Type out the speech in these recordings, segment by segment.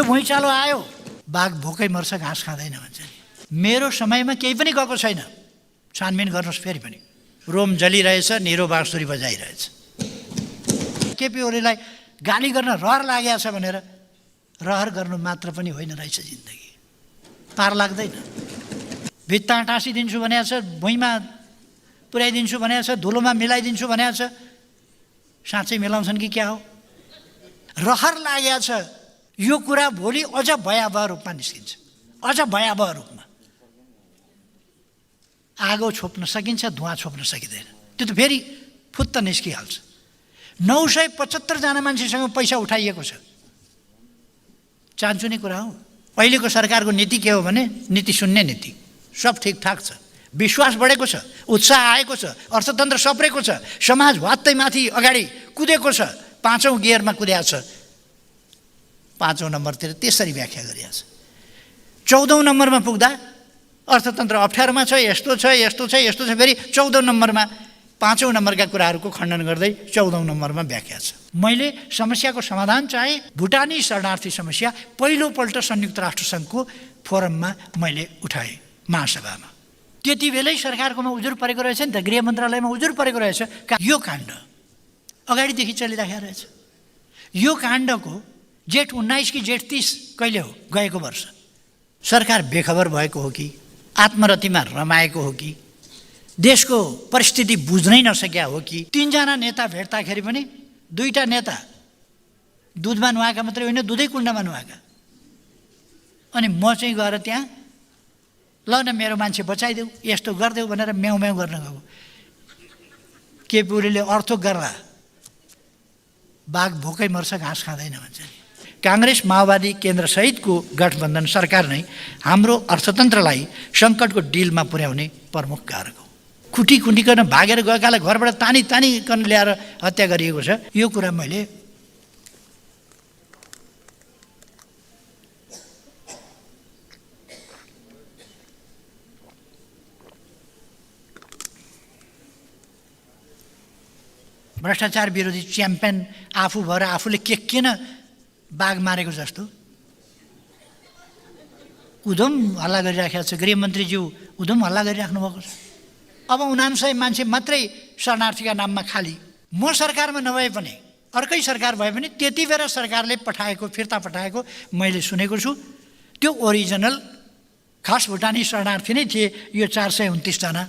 त्यो भुइँचालो आयो, बाघ भोकै मर्छ, घाँस खाँदैन भन्छ नि। मेरो समयमा केही पनि गएको छैन। छानबिन गर्नुहोस् फेरि पनि। रोम जलिरहेछ, निरो बाँसुरी बजाइरहेछ। केपी ओलीलाई गाली गर्न रहर लागेको छ भनेर रहर गर्नु मात्र पनि होइन रहेछ जिन्दगी। पार लाग्दैन। भित्ता टाँसिदिन्छु भनेको छ, भुइँमा पुर्याइदिन्छु भनेको छ, धुलोमा मिलाइदिन्छु भनेको छ। साँच्चै मिलाउँछन् कि क्या हो? रहर लागेको छ। यो कुरा भोलि अझ भयावह रूपमा निस्किन्छ, अझ भयावह रूपमा। आगो छोप्न सकिन्छ, धुवाँ छोप्न सकिँदैन। त्यो त फेरि फुत्त निस्किहाल्छ। 975 जना मान्छेसँग पैसा उठाइएको छ। चान्चुने कुरा हो। अहिलेको सरकारको नीति के हो भने नीति शून्य नीति। सब ठिकठाक छ, विश्वास बढेको छ, उत्साह आएको छ, अर्थतन्त्र सप्रेको छ, समाज वात्तै माथि अगाडि कुदेको छ, 5औं गियरमा कुदेको छ। 5औं नम्बरतिर त्यसरी व्याख्या गरिएको छ। 14औं नम्बरमा पुग्दा अर्थतन्त्र अप्ठ्यारोमा छ, यस्तो छ, यस्तो छ, यस्तो छ। फेरि 14औं नम्बरमा 5औं नम्बरका कुराहरूको खण्डन गर्दै 14औं नम्बरमा व्याख्या छ। मैले समस्याको समाधान चाहे भुटानी शरणार्थी समस्या पहिलोपल्ट संयुक्त राष्ट्रसङ्घको फोरममा मैले उठाएँ, महासभामा। त्यति बेलै सरकारकोमा उजुर परेको रहेछ नि त, गृह मन्त्रालयमा उजुर परेको रहेछ। यो काण्ड अगाडिदेखि चलिराखेको रहेछ। यो काण्डको जेठ 19 कि जेठ 30 कहिले हो? गएको वर्ष। सरकार बेखबर भएको हो कि आत्मरतिमा रमाएको हो कि देशको परिस्थिति बुझ्नै नसक्या हो कि? 3 जना नेता भेट्दाखेरि पनि 2टा नेता दुधमा नुहाएका मात्रै होइन, दुधै कुण्डमा नुहाएका। अनि म चाहिँ गएर त्यहाँ ल न मेरो मान्छे बचाइदेऊ, यस्तो गरिदेऊ भनेर म्याउ म्याउ गर्न गएको। केपी ओलीले अर्थो गर्ला, बाघ भोकै मर्छ, घाँस खाँदैन भन्छ नि। काङ्ग्रेस माओवादी केन्द्र सहितको गठबन्धन सरकार नै हाम्रो अर्थतन्त्रलाई सङ्कटको डिलमा पुर्याउने प्रमुख कारक हो। कुटिकन भागेर गएकालाई घरबाट तानिकन ल्याएर हत्या गरिएको छ। यो कुरा मैले भ्रष्टाचार विरोधी च्याम्पियन आफू भएर आफूले के किन बाघ मारेको जस्तो उधम हल्ला गरिराखेको छ। गृहमन्त्रीज्यू उधम हल्ला गरिराख्नु भएको छ। अब 99 मान्छे मात्रै शरणार्थीका नाममा खाली। म सरकारमा नभए पनि, अर्कै सरकार भए पनि त्यति बेला सरकारले पठाएको, फिर्ता पठाएको मैले सुनेको छु। त्यो ओरिजिनल खास भुटानी शरणार्थी नै थिए, यो 429 जना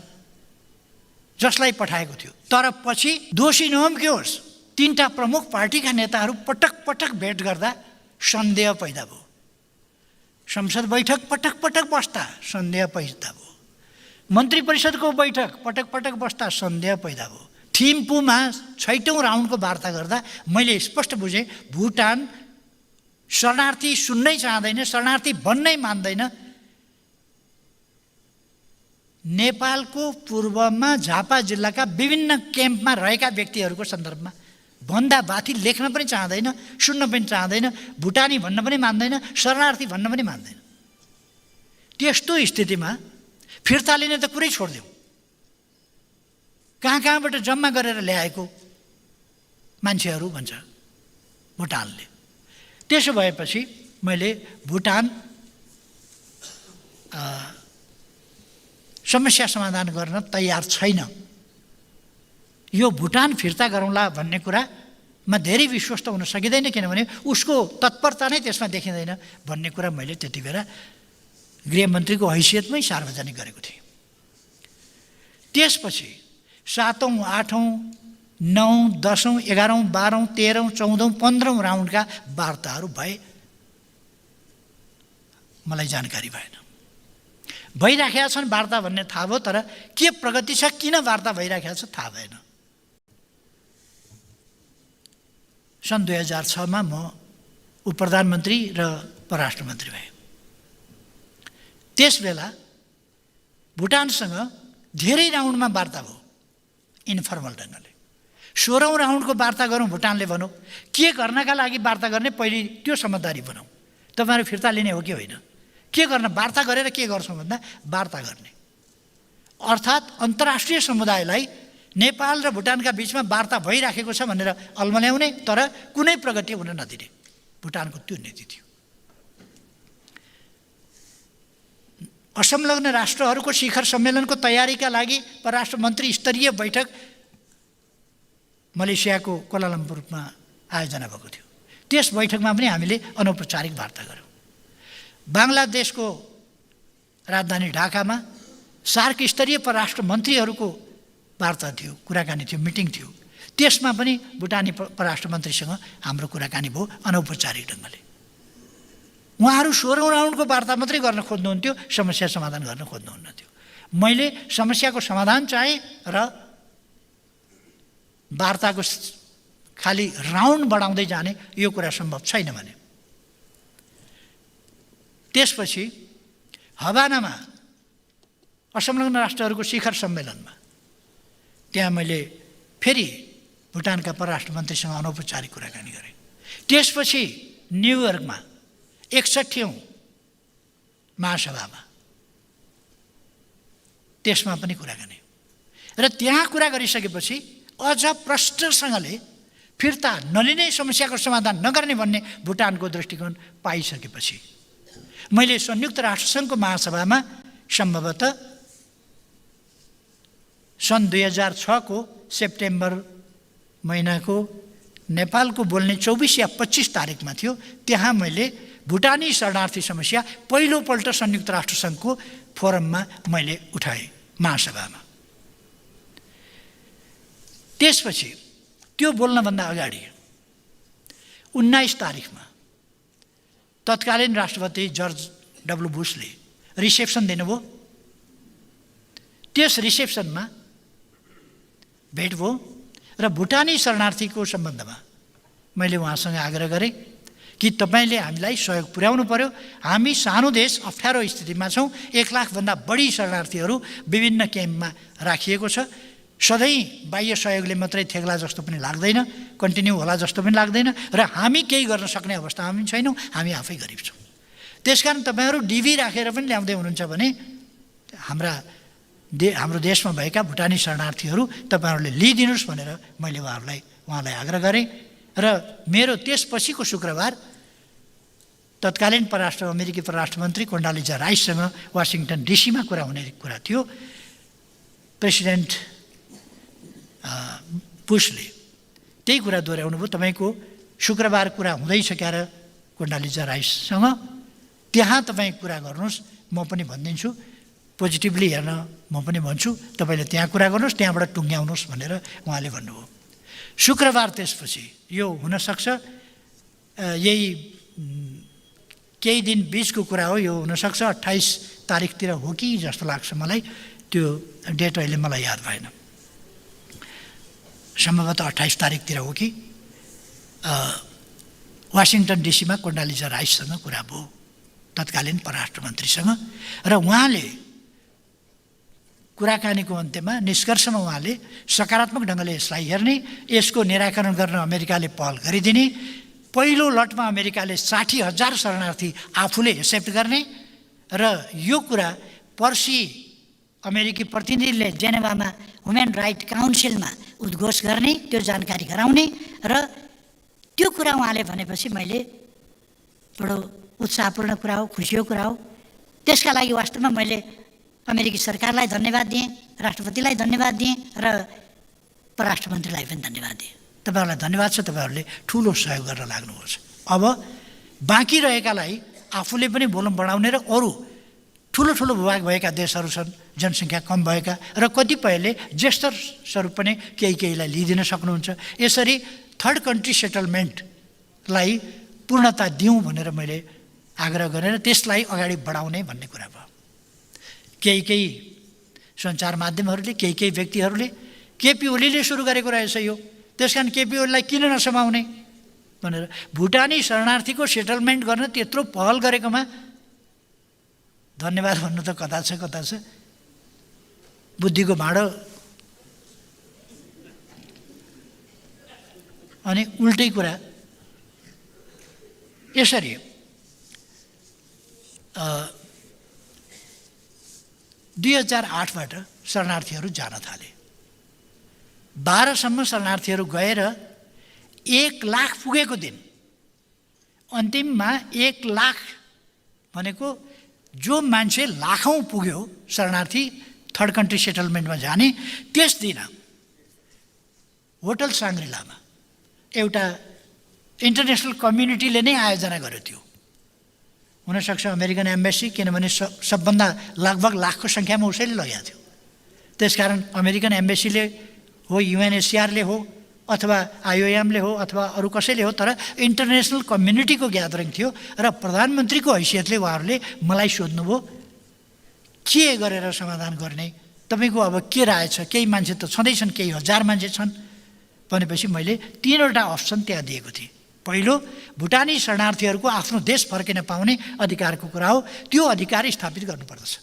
जसलाई पठाएको थियो। तर पछि दोषी नहोस्, 3टा प्रमुख पार्टीका नेताहरू पटक पटक भेट गर्दा सन्देह पैदा भयो। संसद बैठक पटक पटक बस्दा सन्देह पैदा भयो। मन्त्री परिषदको बैठक पटक पटक बस्दा सन्देह पैदा भयो। थिम्पूमा 6औं राउन्डको वार्ता गर्दा मैले स्पष्ट बुझेँ, भुटान शरणार्थी सुन्नै चाहँदैन, शरणार्थी बन्नै मान्दैन। नेपालको पूर्वमा झापा जिल्लाका विभिन्न क्याम्पमा रहेका व्यक्तिहरूको सन्दर्भमा भन्दा बाथी लेख्न पनि चाहँदैन, सुन्न पनि चाहँदैन, भुटानी भन्न पनि मान्दैन, शरणार्थी भन्न पनि मान्दैन। त्यस्तो स्थितिमा फिर्ता लिने त कुरै छोडिदेऊ, कहाँबाट जम्मा गरेर ल्याएको मान्छेहरू भन्छ भुटानले। त्यसो भएपछि मैले भुटान समस्या समाधान गर्न तयार छैन, यो भुटान फिर्ता गरौँला भन्ने कुरामा धेरै विश्वस्त हुन सकिँदैन, किनभने उसको तत्परता नै त्यसमा देखिँदैन भन्ने कुरा मैले त्यति बेला गृहमन्त्रीको हैसियतमै सार्वजनिक गरेको थिएँ। त्यसपछि 7औं, 8औं, 9औं, 10औं, 11औं, 12औं, 13औं, 14औं, 15औं राउन्डका वार्ताहरू भए। मलाई जानकारी भएन। भइराखेका छन् वार्ता भन्ने थाहा भयो, तर के प्रगति छ, किन वार्ता भइराखेको छ थाहा भएन। सन् 2006मा म उपप्रधानमन्त्री र परराष्ट्र मन्त्री भएँ। त्यसबेला भुटानसँग धेरै राउन्डमा वार्ता भयो, इन्फर्मल ढङ्गले। 16औं राउन्डको वार्ता गरौँ भुटानले भनौँ, के गर्नका लागि वार्ता गर्ने पहिले त्यो समझदारी बनाऊ। तपाईँहरू फिर्ता लिने हो कि होइन, के गर्न, वार्ता गरेर के गर्छौँ भन्दा वार्ता गर्ने, अर्थात् अन्तर्राष्ट्रिय समुदायलाई नेपाल र भुटानका बिचमा वार्ता भइराखेको छ भनेर अल्मल्याउने, तर कुनै प्रगति हुन नदिने। भुटानको त्यो नीति थियो। असंलग्न राष्ट्रहरूको शिखर सम्मेलनको तयारीका लागि परराष्ट्र मन्त्री स्तरीय बैठक मलेसियाको कोलालम्पुरमा आयोजना भएको थियो। त्यस बैठकमा पनि हामीले अनौपचारिक वार्ता गऱ्यौँ। बाङ्लादेशको राजधानी ढाकामा सार्क स्तरीय परराष्ट्र मन्त्रीहरूको वार्ता थियो, कुराकानी थियो, मिटिङ थियो। त्यसमा पनि भुटानी परराष्ट्र मन्त्रीसँग हाम्रो कुराकानी भयो अनौपचारिक ढङ्गले। उहाँहरू 16औं राउन्डको वार्ता मात्रै गर्न खोज्नुहुन्थ्यो, समस्या समाधान गर्न खोज्नुहुन्न थियो। मैले समस्याको समाधान चाहेँ र वार्ताको खालि राउन्ड बढाउँदै जाने यो कुरा सम्भव छैन भने। त्यसपछि हवानामा असंलग्न राष्ट्रहरूको शिखर सम्मेलनमा त्यहाँ मैले फेरि भुटानका परराष्ट्र मन्त्रीसँग अनौपचारिक कुराकानी गरेँ। त्यसपछि न्युयोर्कमा 61औं महासभामा त्यसमा पनि कुराकानी र त्यहाँ कुरा गरिसकेपछि अझ प्रष्टसँगले फिर्ता नलिने, समस्याको समाधान नगर्ने भन्ने भुटानको दृष्टिकोण पाइसकेपछि मैले संयुक्त राष्ट्रसङ्घको महासभामा सम्भवतः सन् 2006 को सेप्टेम्बर महिनाको नेपालको बोल्ने 24 या 25 तारिकमा थियो। त्यहाँ मैले भुटानी शरणार्थी समस्या पहिलोपल्ट संयुक्त राष्ट्रसङ्घको फोरममा मैले उठाएँ महासभामा। त्यसपछि त्यो बोल्नभन्दा अगाडि 19 तारिकमा तत्कालीन राष्ट्रपति जर्ज डब्ल्यू बुशले रिसेप्सन दिनुभयो। त्यस रिसेप्सनमा भेट भयो र भुटानी शरणार्थीको सम्बन्धमा मैले उहाँसँग आग्रह गरेँ कि तपाईँले हामीलाई सहयोग पुर्याउनु पर्यो। हामी सानो देश अप्ठ्यारो स्थितिमा छौँ। 1 लाखभन्दा बढी शरणार्थीहरू विभिन्न क्याम्पमा राखिएको छ। सधैँ बाह्य सहयोगले मात्रै थेग्ला जस्तो पनि लाग्दैन, कन्टिन्यू होला जस्तो पनि लाग्दैन र हामी केही गर्न सक्ने अवस्थामा पनि छैनौँ। हामी आफै गरिब छौँ। त्यसकारण तपाईँहरू डिभी राखेर पनि ल्याउँदै हुनुहुन्छ भने हाम्रो देशमा भएका भुटानी शरणार्थीहरू तपाईँहरूले लिइदिनुहोस् भनेर मैले उहाँलाई आग्रह गरेँ। र मेरो त्यसपछिको शुक्रबार तत्कालीन अमेरिकी परराष्ट्र मन्त्री कोन्डालिजा राइससँग वासिङटन डिसीमा कुरा हुने कुरा थियो। प्रेसिडेन्ट बुशले त्यही कुरा दोहोऱ्याउनु भयो। तपाईँको शुक्रबार कुरा हुँदैछ क्यार कोन्डालिजा राइससँग, त्यहाँ तपाईँ कुरा गर्नुहोस्, म पनि भनिदिन्छु, पोजिटिभली हेर्न म पनि भन्छु, तपाईँले त्यहाँ कुरा गर्नुहोस्, त्यहाँबाट टुङ्ग्याउनुहोस् भनेर उहाँले भन्नुभयो। शुक्रबार त्यसपछि यो हुनसक्छ यही केही दिन बिचको कुरा हो, यो हुनसक्छ 28 तारिकतिर हो कि जस्तो लाग्छ मलाई। त्यो डेट अहिले मलाई याद भएन, सम्भवतः 28 तारिकतिर हो कि। वासिङटन डिसीमा कोन्डालिजा राइससँग कुरा भयो तत्कालीन परराष्ट्र मन्त्रीसँग र उहाँले कुराकानीको अन्त्यमा निष्कर्षमा उहाँले सकारात्मक ढङ्गले यसलाई हेर्ने, यसको निराकरण गर्न अमेरिकाले पहल गरिदिने, पहिलो लटमा अमेरिकाले 60,000 शरणार्थी आफूले एक्सेप्ट गर्ने र यो कुरा पर्सि अमेरिकी प्रतिनिधिले जेनेभामा ह्युमन राइट काउन्सिलमा उद्घोष गर्ने, त्यो जानकारी गराउने र त्यो कुरा उहाँले भनेपछि मैले बडो उत्साहपूर्ण कुरा हो, खुसीको कुरा हो। त्यसका लागि वास्तवमा मैले अमेरिकी सरकारलाई धन्यवाद दिएँ, राष्ट्रपतिलाई धन्यवाद दिएँ र परराष्ट्र मन्त्रीलाई पनि धन्यवाद दिएँ। तपाईँहरूलाई धन्यवाद छ, तपाईँहरूले ठुलो सहयोग गर्न लाग्नुभएको छ। अब बाँकी रहेकालाई आफूले पनि भोल्युम बढाउने र अरू ठुलो ठुलो भूभाग भएका देशहरू छन्, जनसङ्ख्या कम भएका र कतिपयले जेस्टर स्वरूप पनि केहीलाई लिइदिन सक्नुहुन्छ। यसरी थर्ड कन्ट्री सेटलमेन्टलाई पूर्णता दिउँ भनेर मैले आग्रह गरेर त्यसलाई अगाडि बढाउने भन्ने कुरा भयो। केही सञ्चार माध्यमहरूले, केही व्यक्तिहरूले केपी ओलीले सुरु गरेको रहेछ यो, त्यसकारण केपी ओलीलाई किन नसमाउने भनेर भुटानी शरणार्थीको सेटलमेन्ट गर्न त्यत्रो पहल गरेकोमा धन्यवाद भन्नु त कता छ। बुद्धिको भाँडो अनि उल्टै कुरा। यसरी 2008बाट शरणार्थीहरू जान थाले। 12 सम्म शरणार्थीहरू गएर 1 लाख पुगेको दिन अन्तिममा 1 लाख भनेको जो मान्छे लाखौँ पुग्यो शरणार्थी थर्ड कन्ट्री सेटलमेन्टमा जाने, त्यस दिन होटल साङ्ग्रिलामा एउटा इन्टरनेसनल कम्युनिटीले नै आयोजना गर्यो। त्यो हुनसक्छ अमेरिकन एम्बेसी, किनभने सबभन्दा लगभग लाखको सङ्ख्यामा उसैले लगेको थियो। त्यसकारण अमेरिकन एम्बेसीले हो, युएनएचसिआरले हो, अथवा आइओएमले हो, अथवा अरू कसैले हो, तर इन्टरनेसनल कम्युनिटीको ग्यादरिङ थियो। र प्रधानमन्त्रीको हैसियतले उहाँहरूले मलाई सोध्नुभयो के गरेर समाधान गर्ने, तपाईँको अब के राय छ? केही मान्छे त छँदैछन्, केही हजार मान्छे छन् भनेपछि मैले 3वटा अप्सन त्यहाँ दिएको थिएँ। पहिलो, भुटानी शरणार्थीहरूको आफ्नो देश फर्किन पाउने अधिकारको कुरा हो, त्यो अधिकार स्थापित गर्नुपर्दछ।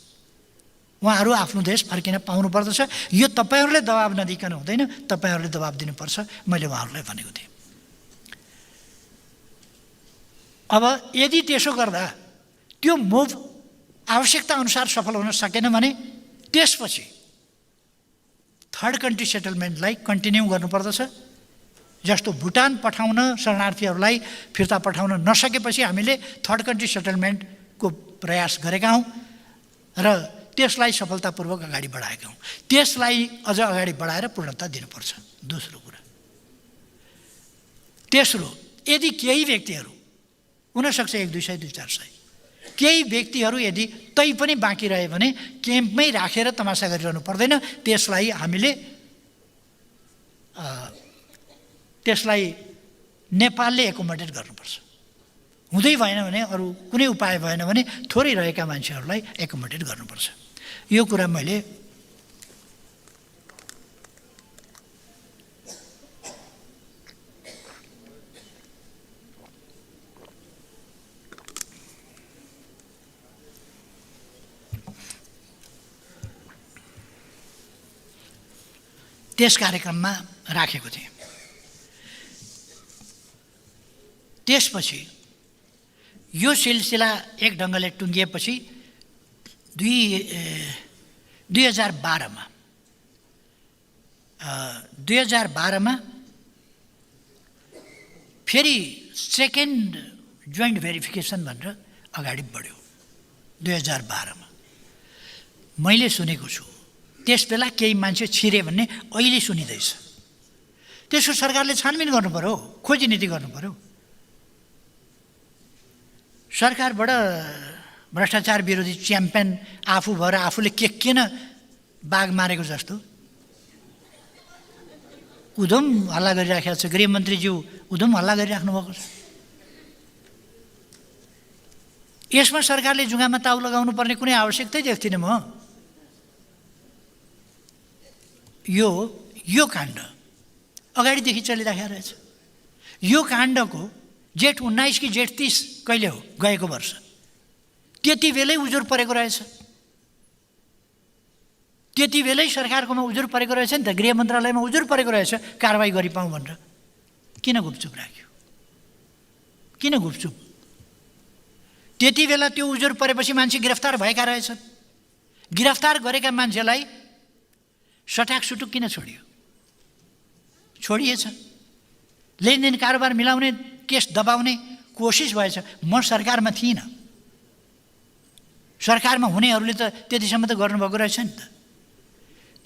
उहाँहरू आफ्नो देश फर्किन पाउनुपर्दछ। यो तपाईँहरूले दबाब नदिकन हुँदैन, तपाईँहरूले दबाब दिनुपर्छ, मैले उहाँहरूलाई भनेको थिएँ। अब यदि त्यसो गर्दा त्यो मुभ आवश्यकता अनुसार सफल हुन सकेन भने त्यसपछि थर्ड कन्ट्री सेटलमेन्टलाई कन्टिन्यू गर्नुपर्दछ। जस्तो भुटान पठाउन शरणार्थीहरूलाई फिर्ता पठाउन नसकेपछि हामीले थर्ड कन्ट्री सेटलमेन्टको प्रयास गरेका हौँ र त्यसलाई सफलतापूर्वक अगाडि बढाएका हौँ। त्यसलाई अझ अगाडि बढाएर पूर्णता दिनुपर्छ। दोस्रो कुरा। तेस्रो, यदि केही व्यक्तिहरू, हुनसक्छ 100-200, 200-400, केही व्यक्तिहरू यदि तै पनि बाँकी रहे भने क्याम्पमै राखेर तमासा गरिरहनु पर्दैन। त्यसलाई नेपालले एकोमोडेट गर्नुपर्छ। हुँदै भएन भने, अरू कुनै उपाय भएन भने थोरै रहेका मान्छेहरूलाई एकोमोडेट गर्नुपर्छ। यो कुरा मैले त्यस कार्यक्रममा राखेको थिएँ। त्यसपछि यो सिलसिला एक ढङ्गले टुङ्गिएपछि 2012मा फेरि सेकेन्ड जोइन्ट भेरिफिकेसन भनेर अगाडि बढ्यो। 2012मा मैले सुनेको छु, त्यस बेला केही मान्छे छिरे भन्ने अहिले सुनिँदैछ। त्यसको सरकारले छानबिन गर्नु पर्यो, खोजी नीति गर्नु पर्यो। सरकारबाट भ्रष्टाचार विरोधी च्याम्पियन आफू भएर आफूले के किन बाघ मारेको जस्तो उधम हल्ला गरिराखेको छ। गृहमन्त्रीज्यू उधम हल्ला गरिराख्नु भएको छ। यसमा सरकारले जुगामा ताउ लगाउनु पर्ने कुनै आवश्यकतै देख्दिनँ म। यो काण्ड अगाडिदेखि चलिराखेको रहेछ। यो काण्डको जेठ 19 कि जेठ 30 कहिले हो, गएको वर्ष, त्यति बेलै उजुर परेको रहेछ। त्यति बेलै सरकारकोमा उजुर परेको रहेछ नि त, गृह मन्त्रालयमा उजुर परेको रहेछ कारवाही गरिपाउँ भनेर। किन गुपचुप राख्यो? किन गुपचुप? त्यति बेला त्यो उजुर परेपछि मान्छे गिरफ्तार भएका रहेछन्। गिरफ्तार गरेका मान्छेलाई सटाक सुटुक किन छोडियो? छोडिएछ। लेनदेन कारोबार मिलाउने, केस दबाउने कोसिस भएछ। म सरकारमा थिइनँ, सरकारमा हुनेहरूले त त्यतिसम्म त गर्नुभएको रहेछ नि त।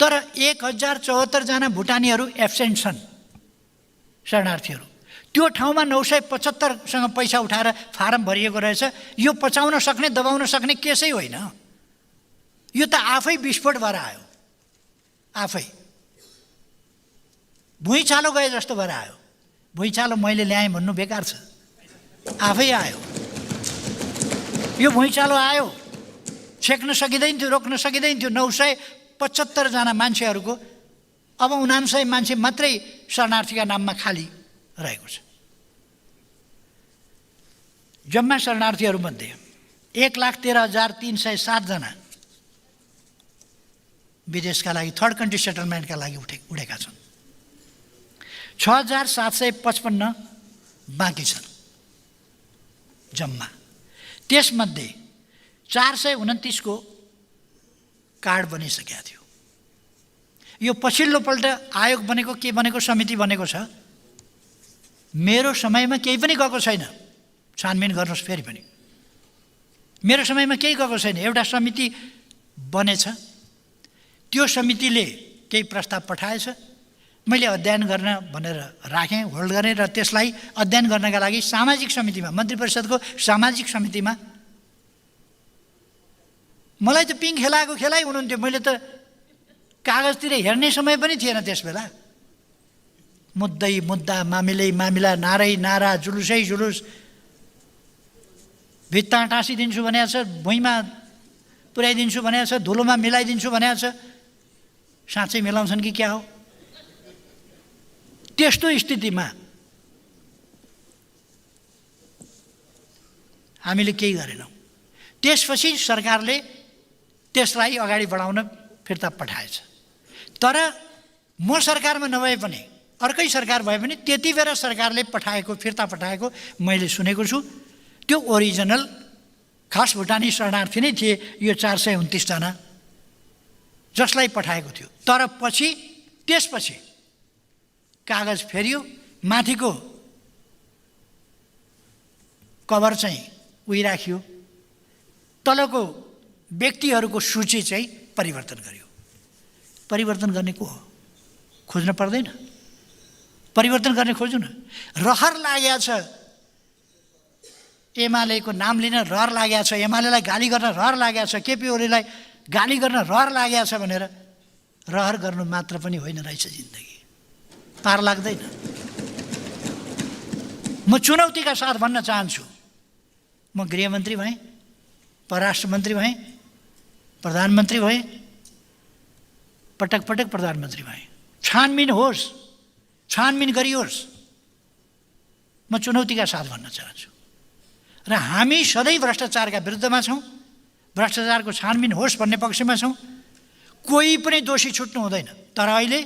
तर 1074 जना भुटानीहरू एब्सेन्ट छन्, शरणार्थीहरू। त्यो ठाउँमा 975सँग पैसा उठाएर फारम भरिएको रहेछ। यो पचाउन सक्ने, दबाउन सक्ने केसै होइन। यो त आफै विस्फोट भएर आयो, आफै भुइँचालो गए जस्तो भएर आयो। भुइँचालो मैले ल्याएँ भन्नु बेकार छ, आफै आयो। यो भुइँचालो आयो, छेक्न सकिँदैन थियो, रोक्न सकिँदैन थियो। 975 जना मान्छेहरूको अब 99 मान्छे मात्रै शरणार्थीका नाममा खाली रहेको छ। जम्मा शरणार्थीहरूमध्ये 1,13,307 जना विदेशका लागि, थर्ड कन्ट्री सेटलमेन्टका लागि उडेका छन्। 6,755 बाँकी छन् जम्मा। त्यसमध्ये 429 को कार्ड बनिसकेको थियो। यो पछिल्लोपल्ट आयोग बनेको, के बनेको, समिति बनेको छ। मेरो समयमा केही पनि गएको छैन। छानबिन गर्नुहोस् फेरि पनि। मेरो समयमा केही गएको छैन। एउटा समिति बनेछ, त्यो समितिले केही प्रस्ताव पठाएछ, मैले अध्ययन गर्न भनेर राखेँ, होल्ड गरेँ र त्यसलाई अध्ययन गर्नका लागि सामाजिक समितिमा, मन्त्री परिषदको सामाजिक समितिमा मलाई त पिङ खेलाइ हुनुहुन्थ्यो। मैले त कागजतिर हेर्ने समय पनि थिएन त्यस बेला। मुद्दै मुद्दा, मामिलै मामिला, नारै नारा, जुलुसै जुलुस, भित्ता टाँसिदिन्छु भनेको छ, भुइँमा पुर्याइदिन्छु भनेको छ, धुलोमा मिलाइदिन्छु भनेको छ। साँच्चै मिलाउँछन् कि क्या हो? त्यस्तो स्थितिमा हामीले केही गरेनौँ। त्यसपछि सरकारले त्यसलाई अगाडि बढाउन फिर्ता पठाएछ। तर म सरकारमा नभए पनि, अर्कै सरकार भए पनि त्यति बेला सरकारले फिर्ता पठाएको मैले सुनेको छु। त्यो ओरिजिनल खास भुटानी शरणार्थी नै थिए, यो 429 जना जसलाई पठाएको थियो। तर त्यसपछि कागज फेरियो, माथिको कभर चाहिँ उही राखियो, तलको व्यक्तिहरूको सूची चाहिँ परिवर्तन गरियो। परिवर्तन गर्ने को हो? खोज्न पर्दैन? परिवर्तन गर्ने खोज्नु न। रहर लागेको छ, एमालेको नाम लिन रहर लागेको छ, एमालेलाई गाली गर्न रहर लागेको छ, केपी ओलीलाई गाली गर्न रहर लागेको छ भनेर रहर गर्नु मात्र पनि होइन रहेछ जिन्दगी। पार लाग्दैन। म चुनौतीका साथ भन्न चाहन्छु, म गृहमन्त्री भएँ, परराष्ट्र मन्त्री भएँ, प्रधानमन्त्री भएँ, पटक पटक प्रधानमन्त्री भएँ। छानबिन होस्, छानबिन गरियोस्, म चुनौतीका साथ भन्न चाहन्छु। र हामी सधैँ भ्रष्टाचारका विरुद्धमा छौँ, भ्रष्टाचारको छानबिन होस् भन्ने पक्षमा छौँ। कोही पनि दोषी छुट्नु हुँदैन। तर अहिले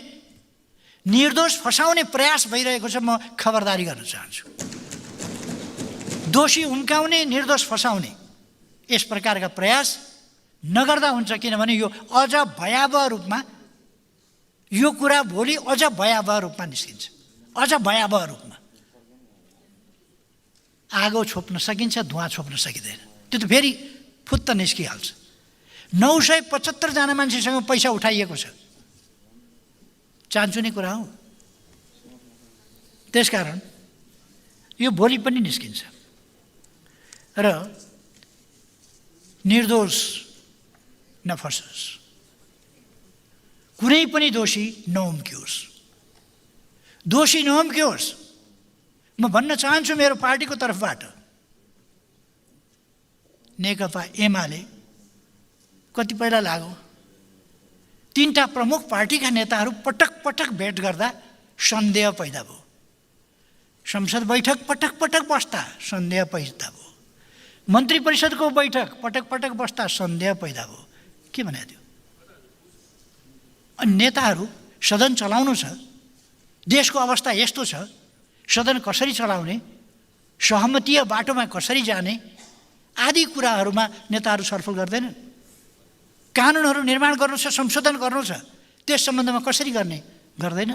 निर्दोष फसाउने प्रयास भइरहेको छ, म खबरदारी गर्न चाहन्छु। दोषी उम्काउने, निर्दोष फसाउने यस प्रकारका प्रयास नगर्दा हुन्छ। किनभने यो अझ भयावह रूपमा, यो कुरा भोलि अझ भयावह रूपमा निस्किन्छ, अझ भयावह रूपमा। आगो छोप्न सकिन्छ, धुवाँ छोप्न सकिँदैन। त्यो त फेरि फुत्त निस्किहाल्छ। 975 जना मान्छेसँग पैसा उठाइएको छ, चान्चुने कुरा हो। त्यसकारण यो भोलि पनि निस्किन्छ र निर्दोष नफसोस्, कुनै पनि दोषी नउम्कियोस्, दोषी नउम्कियोस्। म भन्न चाहन्छु मेरो पार्टीको तर्फबाट, नेकपा एमाले कति पहिला लाग्यो, 3टा प्रमुख पार्टीका नेताहरू पटक पटक भेट गर्दा सन्देह पैदा भयो। संसद बैठक पटक पटक बस्दा सन्देह पैदा भयो। मन्त्री परिषदको बैठक पटक पटक बस्दा सन्देह पैदा भयो। के भने थियो? अनि नेताहरू सदन चलाउनु छ, देशको अवस्था यस्तो छ, सदन कसरी चलाउने, सहमतीय बाटोमा कसरी जाने आदि कुराहरूमा नेताहरू छलफल गर्दैनन्। कानुनहरू निर्माण गर्नु छ, संशोधन गर्नु छ, त्यस सम्बन्धमा कसरी गर्ने गर्दैन।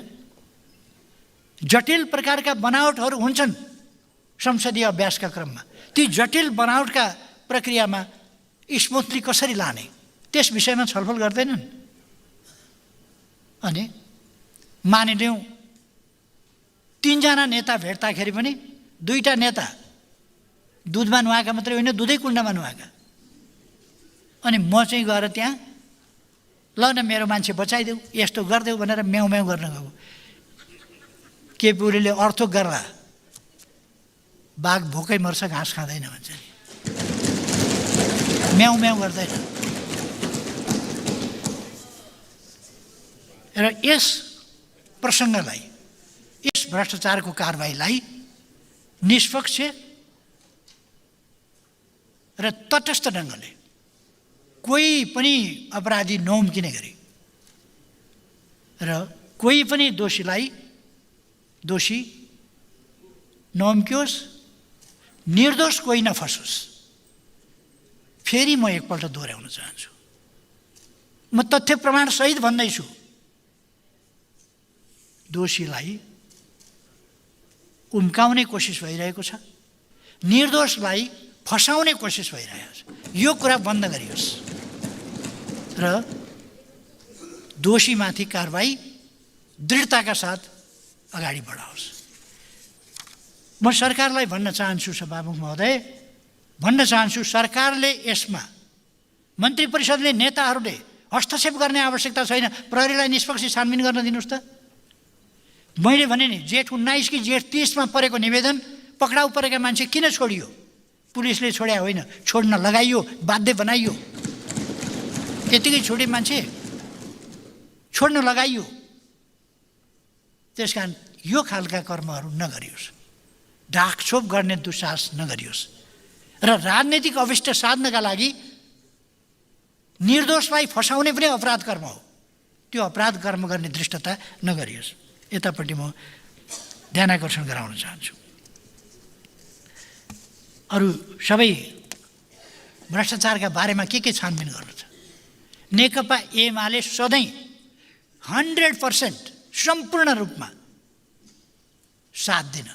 जटिल प्रकारका बनावटहरू हुन्छन् संसदीय अभ्यासका क्रममा। ती जटिल बनावटका प्रक्रियामा स्मुथली कसरी लाने त्यस विषयमा छलफल गर्दैनन्। अनि मानिलिउँ 3 जना नेता भेट्दाखेरि पनि 2टा नेता दुधमा नुहाएका मात्रै होइन, दुधै कुण्डमा नुहाएका। अनि म चाहिँ गएर त्यहाँ ल न मेरो मान्छे बचाइदेऊ, यस्तो गरिदेऊ भनेर म्याउ म्याउ गर्न गएको। केपी ओलीले अर्थोक गर्दा बाघ भोकै मर्छ, घाँस खाँदैन भन्छ नि, म्याउ म्याउ गर्दैन। र यस प्रसङ्गलाई, यस भ्रष्टाचारको कारबाहीलाई निष्पक्ष र तटस्थ ढङ्गले कोही पनि अपराधी नउम्किने गरी र कोही पनि दोषी नउम्कियोस्, निर्दोष कोही नफसोस्। फेरि म एकपल्ट दोहोऱ्याउन चाहन्छु, म तथ्य प्रमाण सहित भन्दैछु, दोषीलाई उम्काउने कोसिस भइरहेको छ, निर्दोषलाई फसाउने कोसिस भइरहेको छ। यो कुरा बन्द गरियोस् र दोषीमाथि कारबाही दृढताका साथ अगाडि बढाओस्। म सरकारलाई भन्न चाहन्छु, सभामुख महोदय, भन्न चाहन्छु, सरकारले यसमा मन्त्री परिषदले नेताहरूले हस्तक्षेप गर्ने आवश्यकता छैन। प्रहरीलाई निष्पक्ष छानबिन गर्न दिनुहोस् त। मैले भने नि, जेठ 19 कि जेठ 30 मा परेको निवेदन पक्राउ परेका मान्छे किन छोडियो? पुलिसले छोड्या होइन, छोड्न लगाइयो, बाध्य बनाइयो। त्यतिकै छोडे मान्छे छोड्न लगाइयो। त्यसकारण यो खालका कर्महरू नगरियोस्, ढाकछोप गर्ने दुस्साहस नगरियोस् र राजनीतिक अभिष्ट साध्नका लागि निर्दोषलाई फसाउने पनि अपराध कर्म हो। त्यो अपराध कर्म गर्ने दृष्टता नगरियोस्। यतापट्टि म ध्यान आकर्षण गराउन चाहन्छु। अरू सबै भ्रष्टाचारका बारेमा के छानबिन गर्नु छ? नेकपा एमाले सधैँ 100% सम्पूर्ण रूपमा साथ दिन,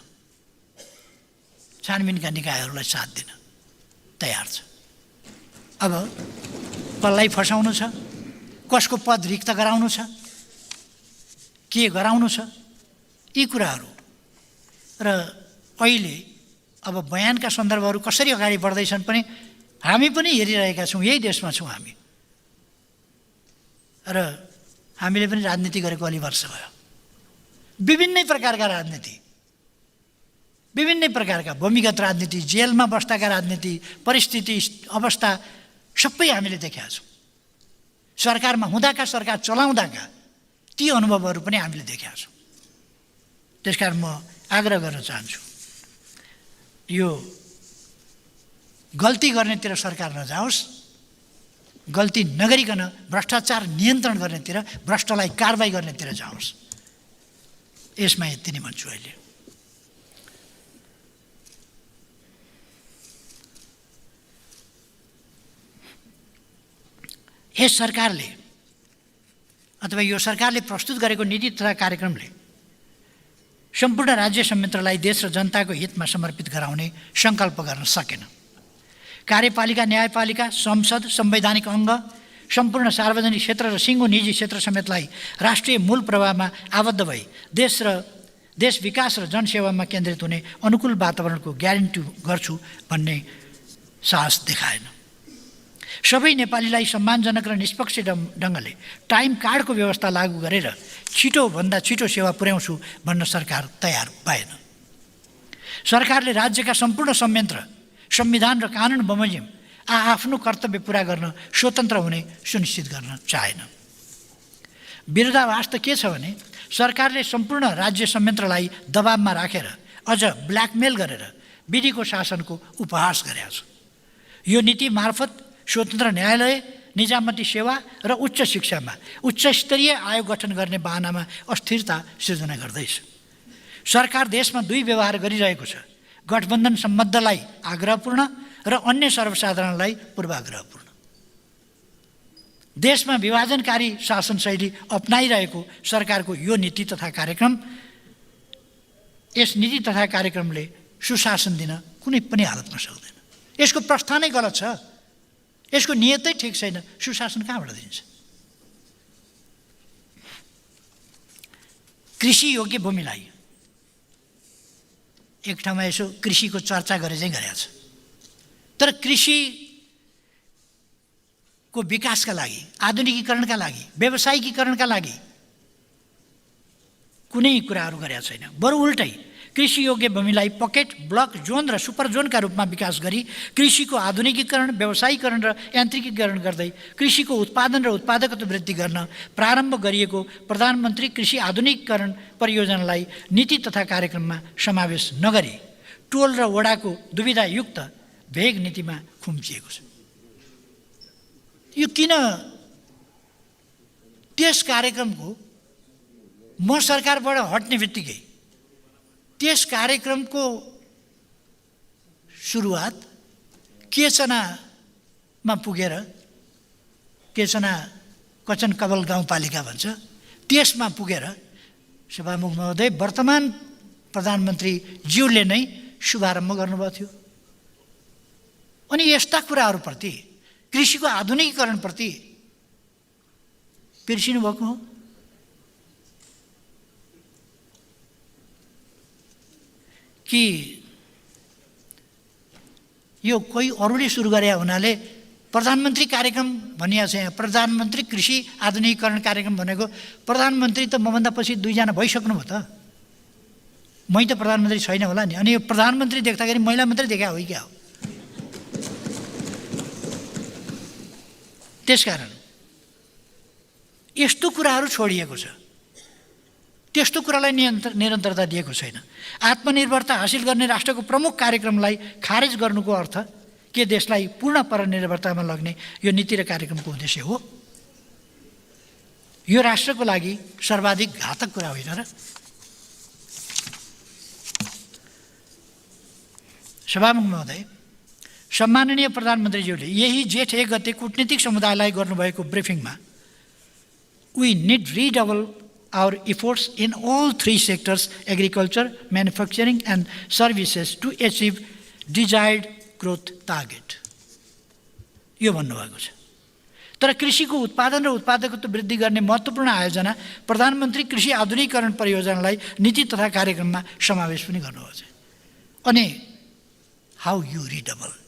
छानबिनका निकायहरूलाई साथ दिन तयार छ। अब कसलाई फसाउनु छ, कसको पद रिक्त गराउनु छ, के गराउनु छ, यी कुराहरू र अहिले अब बयानका सन्दर्भहरू कसरी अगाडि बढ्दैछन् पनि हामी पनि हेरिरहेका छौँ। यही देशमा छौँ हामी र हामीले पनि राजनीति गरेको अलि वर्ष भयो। विभिन्न प्रकारका राजनीति, विभिन्न प्रकारका भूमिगत राजनीति, जेलमा बस्दाका राजनीति, परिस्थिति, अवस्था सबै हामीले देखेका छौँ। सरकारमा हुँदाका, सरकार चलाउँदाका ती अनुभवहरू पनि हामीले देखेका छौँ। त्यसकारण म आग्रह गर्न चाहन्छु, यो गल्ती गर्नेतिर सरकार नजाओस्, गल्ती नगरिकन भ्रष्टाचार नियन्त्रण गर्नेतिर, भ्रष्टलाई कारबाही गर्नेतिर जाओस्। यसमा यति नै भन्छु। अहिले यस सरकारले अथवा यो सरकारले प्रस्तुत गरेको नीति तथा कार्यक्रमले सम्पूर्ण राज्य संयन्त्रलाई देश र जनताको हितमा समर्पित गराउने सङ्कल्प गर्न सकेन। कार्यपालिका, न्यायपालिका, संसद, संवैधानिक अङ्ग, सम्पूर्ण सार्वजनिक क्षेत्र र सिङ्गो निजी क्षेत्र समेतलाई राष्ट्रिय मूल प्रवाहमा आबद्ध भई देश विकास र जनसेवामा केन्द्रित हुने अनुकूल वातावरणको ग्यारेन्टी गर्छु भन्ने साहस देखाएन। सबै नेपालीलाई सम्मानजनक र निष्पक्ष ढङ्गले टाइम कार्डको व्यवस्था लागू गरेर छिटोभन्दा छिटो सेवा पुर्याउँछु भन्न सरकार तयार भएन। सरकारले राज्यका सम्पूर्ण संयन्त्र संविधान र कानुन बमोजिम आफ्नो कर्तव्य पुरा गर्न स्वतन्त्र हुने सुनिश्चित गर्न चाहेन। विरोधाभास त के छ भने सरकारले सम्पूर्ण राज्य संयन्त्रलाई दबावमा राखेर अझ ब्ल्याकमेल गरेर विधिको शासनको उपहास गरेको छ। यो नीति मार्फत स्वतन्त्र न्यायालय, निजामती सेवा र उच्च शिक्षामा उच्च स्तरीय आयोग गठन गर्ने बहानामा अस्थिरता सिर्जना गर्दैछ। सरकार देशमा दुई व्यवहार गरिरहेको छ, गठबन्धन सम्बद्धलाई आग्रहपूर्ण र अन्य सर्वसाधारणलाई पूर्वाग्रहपूर्ण। देशमा विभाजनकारी शासन शैली अपनाइरहेको सरकारको यो नीति तथा कार्यक्रम, यस नीति तथा कार्यक्रमले सुशासन दिन कुनै पनि हालतमा सक्दैन। यसको प्रस्थानै गलत छ, यसको नियतै ठिक छैन। सुशासन कहाँबाट दिन्छ? कृषि योग्य भूमिलाई एक ठाउँमा यसो कृषिको चर्चा गरे चाहिँ गरेको छ, तर कृषिको विकासका लागि, आधुनिकीकरणका लागि, व्यावसायिकीकरणका लागि कुनै कुराहरू गरेका छैन। बरु उल्टै कृषि योग्य भूमिलाई पकेट, ब्लक, जोन र सुपर जोनका रूपमा विकास गरी कृषिको आधुनिकीकरण, व्यावसायिकरण र यान्त्रिकीकरण गर्दै कृषिको उत्पादन र उत्पादकता वृद्धि गर्न प्रारम्भ गरिएको प्रधानमन्त्री कृषि आधुनिकीकरण परियोजनालाई नीति तथा कार्यक्रममा समावेश नगरी टोल र वडाको दुविधायुक्त भेग नीतिमा खुम्चिएको छ। यो किन? त्यस कार्यक्रमको म सरकारबाट हट्ने बित्तिकै त्यस कार्यक्रमको सुरुवात केचनामा पुगेर, केचना कचन कवल गाउँपालिका भन्छ, त्यसमा पुगेर सभामुख महोदय वर्तमान प्रधानमन्त्री ज्यूले नै शुभारम्भ गर्नुभएको थियो। अनि यस्ता कुराहरूप्रति कृषिको आधुनिकीकरणप्रति बिर्सिनु भएको हो। कि यो कोही अरूले सुरु गरे हुनाले प्रधानमन्त्री कार्यक्रम भनिएको छ। यहाँ प्रधानमन्त्री कृषि आधुनिकीकरण कार्यक्रम भनेको प्रधानमन्त्री त मभन्दा पछि 2 जना भइसक्नु भयो त। मै त प्रधानमन्त्री छैन होला नि, अनि यो प्रधानमन्त्री देख्दाखेरि महिला मात्रै देखा हो क्या हो। त्यसकारण यस्तो कुराहरू छोडिएको छ, त्यस्तो कुरालाई निरन्तरता दिएको छैन। आत्मनिर्भरता हासिल गर्ने राष्ट्रको प्रमुख कार्यक्रमलाई खारेज गर्नुको अर्थ के देशलाई पूर्ण परनिर्भरतामा लग्ने यो नीति र कार्यक्रमको उद्देश्य हो? यो राष्ट्रको लागि सर्वाधिक घातक कुरा होइन र? सभामुख महोदय, सम्माननीय प्रधानमन्त्रीज्यूले यही जेठ 1 गते कूटनीतिक समुदायलाई गर्नुभएको ब्रिफिङमा we need redouble our efforts in all 3 sectors, agriculture, manufacturing and services, to achieve desired growth target. यो भन्नुभएको छ। तर कृषिको उत्पादन र उत्पादकत्व वृद्धि गर्ने महत्त्वपूर्ण आयोजना प्रधानमन्त्री कृषि आधुनिकीकरण परियोजनालाई नीति तथा कार्यक्रममा समावेश पनि गर्नुभएको छ। अनि हाउ यु रिडबल्ड,